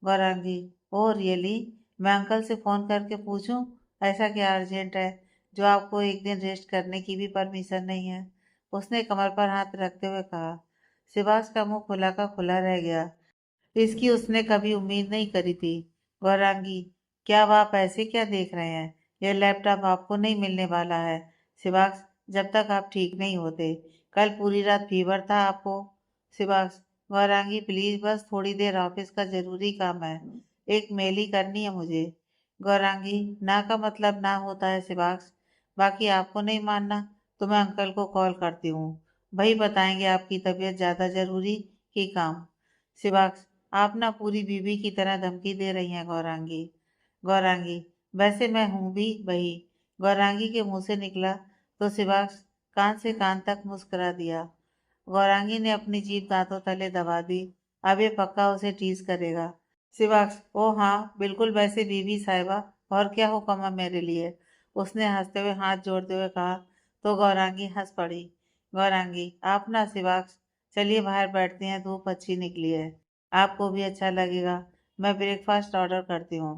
Gaurangi, oh really? मैं अंकल से फोन करके पूछूं ऐसा क्या अर्जेंट है जो आपको एक दिन रेस्ट करने की भी परमिशन नहीं है? उसने कमर पर हाथ रखते हुए कहा। शिवाक्ष का मुंह खुला का खुला रह गया। इसकी उसने कभी उम्मीद नहीं करी थी। गौरांगी, क्या अब आप ऐसे क्या देख रहे हैं? यह लैपटॉप आपको नहीं मिलने वाला है शिवाक्ष, जब तक आप ठीक नहीं होते। कल पूरी रात फीवर था आपको। शिवाक्ष, गौरांगी प्लीज, बस थोड़ी देर, ऑफिस का जरूरी काम है, एक मेल ही करनी है मुझे। गौरांगी, ना का मतलब ना होता है शिवाक्ष। बाकी आपको नहीं मानना तो मैं अंकल को कॉल करती हूँ, वही बताएंगे आपकी तबीयत ज्यादा जरूरी कि काम। शिवाक्ष, आप ना पूरी बीवी की तरह धमकी दे रही हैं गौरांगी। गौरांगी, वैसे मैं हूं भी वही। गौरांगी के मुंह से निकला तो शिवाक्ष कान से कान तक मुस्कुरा दिया। गौरांगी ने अपनी जीभ दांतों तले दबा दी। अब ये पक्का उसे टीज करेगा। शिवाक्ष, ओ हाँ बिल्कुल, वैसे बीवी साहिबा, और क्या हुक्म है मेरे लिए? उसने हंसते हुए हाथ जोड़ते हुए कहा तो गौरांगी हंस पड़ी। गौरांगी, आप ना शिवाक्ष, चलिए बाहर बैठते हैं, धूप अच्छी निकली है, आपको भी अच्छा लगेगा। मैं ब्रेकफास्ट ऑर्डर करती हूँ।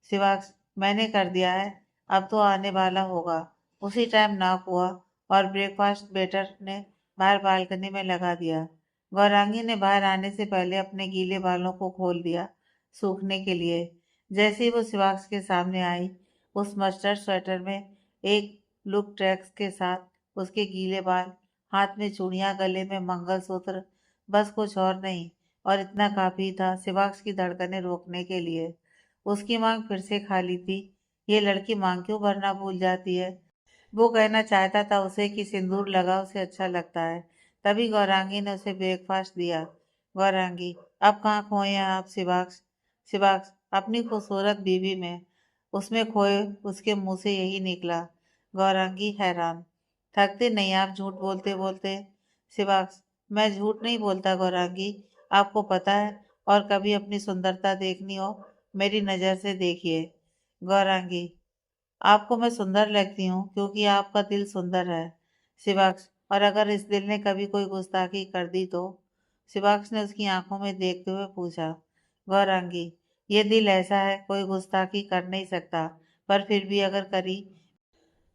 शिवाक्ष, मैंने कर दिया है, अब तो आने वाला होगा। उसी टाइम नॉक हुआ और ब्रेकफास्ट वेटर ने बाहर बालकनी में लगा दिया। गौरांगी ने बाहर आने से पहले अपने गीले बालों को खोल दिया सूखने के लिए। जैसे ही वो शिवाक्ष के सामने आई, उस मस्टर्ड स्वेटर में, एक लुक ट्रैक्स के साथ, उसके गीले बाल, हाथ में चूड़ियां, गले में मंगलसूत्र, बस कुछ और नहीं। और इतना काफी था शिवाक्ष की धड़कनें रोकने के लिए। उसकी मांग फिर से खाली थी। ये लड़की मांग क्यों भरना भूल जाती है? वो कहना चाहता था उसे कि सिंदूर लगा उसे अच्छा लगता है। तभी गौरांगी ने उसे ब्रेकफास्ट दिया। गौरांगी, अब कहाँ खोए हैं आप शिवाक्ष? शिवाक्ष अपनी खूबसूरत बीवी में, उसमें खोए, उसके मुंह से यही निकला। गौरांगी हैरान। थकते नहीं आप झूठ बोलते बोलते? शिवाक्ष, मैं झूठ नहीं बोलता गौरांगी, आपको पता है। और कभी अपनी सुंदरता देखनी हो, मेरी नजर से देखिए। गौरांगी, आपको मैं सुंदर लगती हूँ क्योंकि आपका दिल सुंदर है। शिवाक्ष, और अगर इस दिल ने कभी कोई गुस्ताखी कर दी तो? शिवाक्ष ने उसकी आंखों में देखते हुए पूछा। गौरांगी, ये दिल ऐसा है, कोई गुस्ताखी कर नहीं सकता, पर फिर भी अगर करी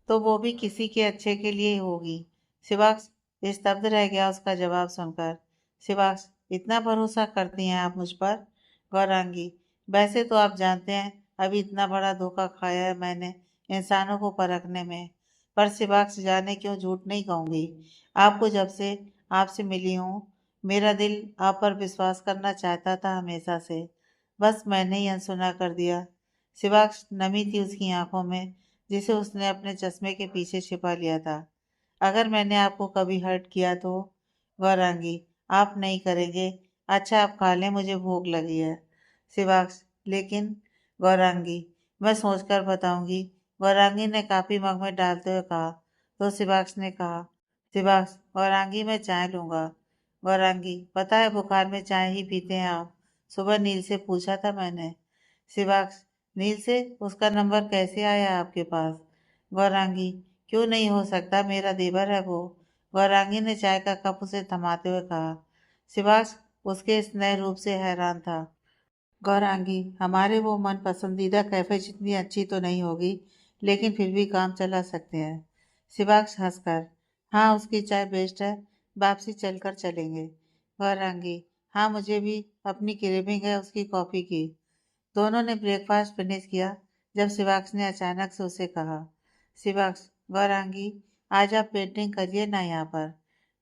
तो वो भी किसी के अच्छे के लिए होगी। शिवाक्ष स्तब्ध रह गया उसका जवाब सुनकर। शिवाक्ष, इतना भरोसा करती हैं आप मुझ पर? गौरांगी, वैसे तो आप जानते हैं अभी इतना बड़ा धोखा खाया है मैंने इंसानों को परखने में। पर शिवाक्ष, जाने क्यों झूठ नहीं कहूंगी, आपको जब से आपसे मिली हूँ, मेरा दिल आप पर विश्वास करना चाहता था हमेशा से। बस मैंने ही अनसुना कर दिया। शिवाक्ष, नमी थी उसकी आंखों में जिसे उसने अपने चश्मे के पीछे छिपा लिया था। अगर मैंने आपको कभी हर्ट किया तो? गौरांगी, आप नहीं करेंगे। अच्छा आप खा लें, मुझे भूख लगी है। शिवाक्ष, लेकिन। गौरांगी, मैं सोचकर बताऊंगी, गौरांगी ने काफी मग में डालते हुए कहा। तो शिवाक्ष ने कहा। शिवाक्ष, गौरांगी मैं चाय लूंगा। गौरांगी, पता है बुखार में चाय ही पीते हैं आप, सुबह नील से पूछा था मैंने। शिवाक्ष, नील से? उसका नंबर कैसे आया आपके पास? गौरांगी, क्यों नहीं हो सकता, मेरा देवर है वो। गौरांगी ने चाय का कप उसे थमाते हुए कहा। शिवाक्ष उसके इस नए रूप से हैरान था। गौरांगी, हमारे वो मन पसंदीदा कैफे जितनी अच्छी तो नहीं होगी, लेकिन फिर भी काम चला सकते हैं। शिवाक्ष हंसकर, हाँ उसकी चाय बेस्ट है, वापसी चलकर चलेंगे। गौरांगी, हाँ मुझे भी अपनी क्रेविंग है उसकी कॉफी की। दोनों ने ब्रेकफास्ट फिनिश किया जब शिवाक्ष ने अचानक से उसे कहा। शिवाक्ष, गौरांगी, आज आप पेंटिंग करिए ना यहाँ पर।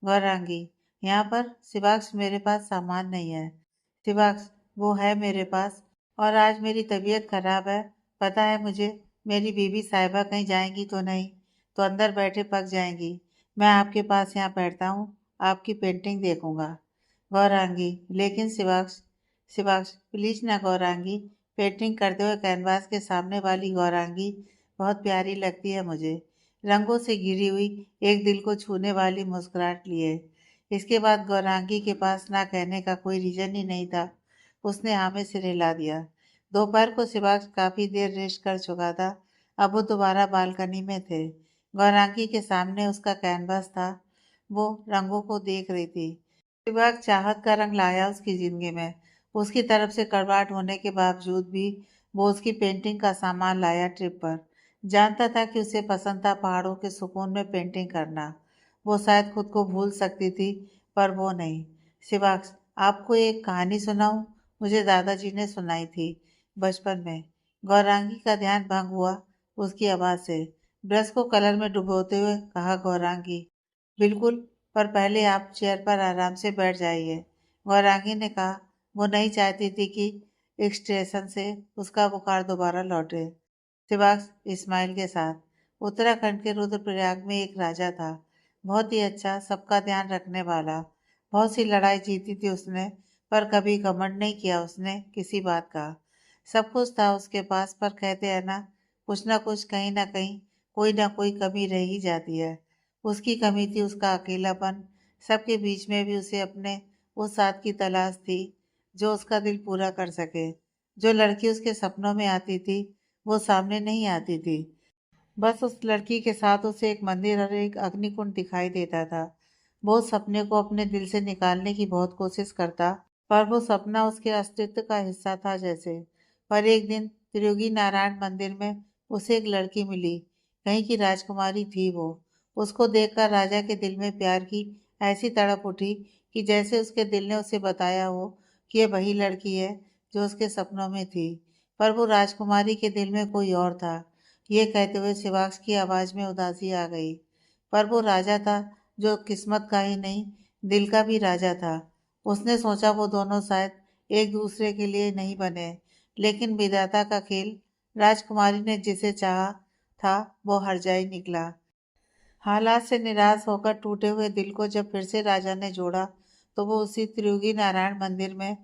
गौरांगी, यहाँ पर? शिवाक्ष, मेरे पास सामान नहीं है। शिवाक्ष, वो है मेरे पास, और आज मेरी तबीयत खराब है। पता है मुझे, मेरी बीवी साहिबा कहीं जाएंगी तो नहीं, तो अंदर बैठे पक जाएंगी। मैं आपके पास यहाँ बैठता हूँ, आपकी पेंटिंग देखूंगा। गौरांगी, लेकिन शिवाक्ष। शिवाक्ष, प्लीज ना गौरांगी। पेंटिंग करते हुए कैनवास के सामने वाली गौरांगी बहुत प्यारी लगती है मुझे, रंगों से घिरी हुई, एक दिल को छूने वाली मुस्कुराहट लिए। इसके बाद गौरांगी के पास ना कहने का कोई रीजन ही नहीं था। उसने हाँ में सिर हिला दिया। दोपहर को शिवाक्ष काफी देर रेस्ट कर चुका था। अब वो दोबारा बालकनी में थे। गौरांगी के सामने उसका कैनवास था। वो रंगों को देख रही थी। शिवाक्ष चाहत का रंग लाया उसकी जिंदगी में। उसकी तरफ से कड़वाहट होने के बावजूद भी वो उसकी पेंटिंग का सामान लाया ट्रिप पर। जानता था कि उसे पसंद था पहाड़ों के सुकून में पेंटिंग करना। वो शायद खुद को भूल सकती थी, पर वो नहीं। शिवाक्ष, आपको एक कहानी सुनाऊं? मुझे दादाजी ने सुनाई थी बचपन में। गौरांगी का ध्यान भंग हुआ उसकी आवाज से। ब्रश को कलर में डुबोते हुए कहा गौरांगी, बिल्कुल, पर पहले आप चेयर पर आराम से बैठ जाइए। गौरांगी ने कहा। वो नहीं चाहती थी कि एक स्टेशन से उसका बुखार दोबारा लौटे। शिवाक्ष इस्माइल के साथ। उत्तराखंड के रुद्रप्रयाग में एक राजा था, बहुत ही अच्छा, सबका ध्यान रखने वाला। बहुत सी लड़ाई जीती थी उसने, पर कभी घमंड नहीं किया उसने किसी बात का। सब कुछ था उसके पास, पर कहते हैं ना कुछ कहीं ना कहीं, कोई ना कोई कमी रह ही जाती है। उसकी कमी थी उसका अकेलापन। सबके बीच में भी उसे अपने उस साथ की तलाश थी जो उसका दिल पूरा कर सके। जो लड़की उसके सपनों में आती थी वो सामने नहीं आती थी। बस उस लड़की के साथ उसे एक मंदिर और एक अग्निकुंड दिखाई देता था। वो उस सपने को अपने दिल से निकालने की बहुत कोशिश करता, पर वो सपना उसके अस्तित्व का हिस्सा था जैसे। पर एक दिन त्रियोगी नारायण मंदिर में उसे एक लड़की मिली। कहीं की राजकुमारी थी वो। उसको देखकर राजा के दिल में प्यार की ऐसी तड़प उठी कि जैसे उसके दिल ने उसे बताया हो कि ये वही लड़की है जो उसके सपनों में थी। पर वो राजकुमारी के दिल में कोई और था। ये कहते हुए शिवाक्ष की आवाज में उदासी आ गई। पर वो राजा था जो किस्मत का ही नहीं, दिल का भी राजा था। उसने सोचा वो दोनों शायद एक दूसरे के लिए नहीं बने, लेकिन विधाता का खेल, राजकुमारी ने जिसे चाहा था वो हरजाई निकला। हालात से निराश होकर टूटे हुए दिल को जब फिर से राजा ने जोड़ा, तो वो उसी त्रियोगी नारायण मंदिर में,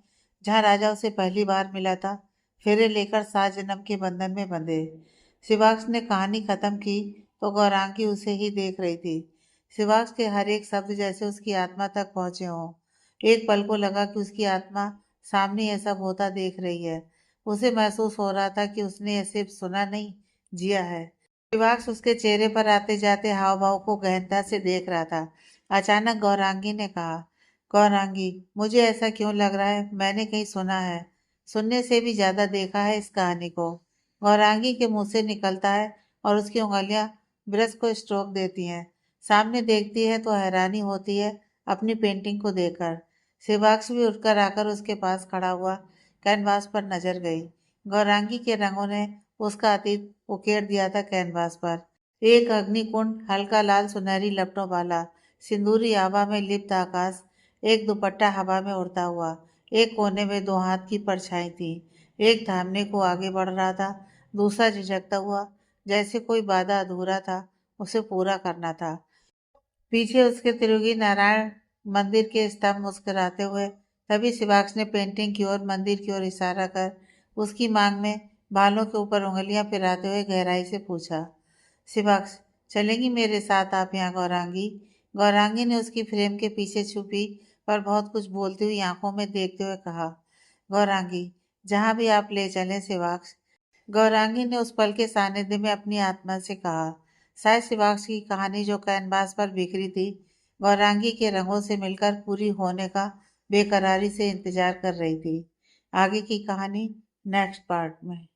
जहाँ राजा उसे पहली बार मिला था, फेरे लेकर 7 जन्म के बंधन में बंधे। शिवाक्ष ने कहानी खत्म की तो गौरांगी उसे ही देख रही थी। शिवाक्ष के हर एक शब्द जैसे उसकी आत्मा तक पहुंचे हों। एक पल को लगा कि उसकी आत्मा सामने ये सब होता देख रही है। उसे महसूस हो रहा था कि उसने ये सिर्फ सुना नहीं, जिया है। विवाक्स उसके चेहरे पर आते जाते हाव भाव को गहनता से देख रहा था। अचानक गौरांगी ने कहा, गौरांगी, मुझे ऐसा क्यों लग रहा है मैंने कहीं सुना है, सुनने से भी ज्यादा देखा है इस कहानी को। गौरांगी के मुंह से निकलता है और उसकी उंगलियां ब्रश को स्ट्रोक देती हैं। सामने देखती है तो हैरानी होती है अपनी पेंटिंग को देखकर। शिवाक्ष भी उठकर आकर उसके पास खड़ा हुआ। कैनवास पर नजर गई। गौरांगी के रंगों ने उसका अतीत उकेर दिया था कैनवास पर। एक अग्निकुंड, हल्का लाल सुनहरी लपटों वाला, सिंदूरी आभा में लिप्त आकाश, एक दुपट्टा हवा में उड़ता हुआ, एक कोने में 2 हाथ की परछाई थी। एक थामने को आगे बढ़ रहा था, दूसरा झिझकता हुआ, जैसे कोई वादा अधूरा था, उसे पूरा करना था। पीछे उसके त्रियोगी नारायण मंदिर के स्तंभ मुस्कुराते हुए। तभी शिवाक्ष ने पेंटिंग की ओर, मंदिर की ओर इशारा कर उसकी मांग में बालों के ऊपर उंगलियां फिराते हुए गहराई से पूछा, शिवाक्ष, चलेंगी मेरे साथ आप यहाँ गौरांगी? गौरांगी ने उसकी फ्रेम के पीछे छुपी पर बहुत कुछ बोलती हुई आंखों में देखते हुए कहा, गौरांगी, जहाँ भी आप ले चलें शिवाक्ष। गौरांगी ने उस पल के सानिध्य में अपनी आत्मा से कहा। शायद शिवाक्ष की कहानी जो कैनवास पर बिखरी थी, गौरांगी के रंगों से मिलकर पूरी होने का बेकरारी से इंतजार कर रही थी। आगे की कहानी नेक्स्ट पार्ट में।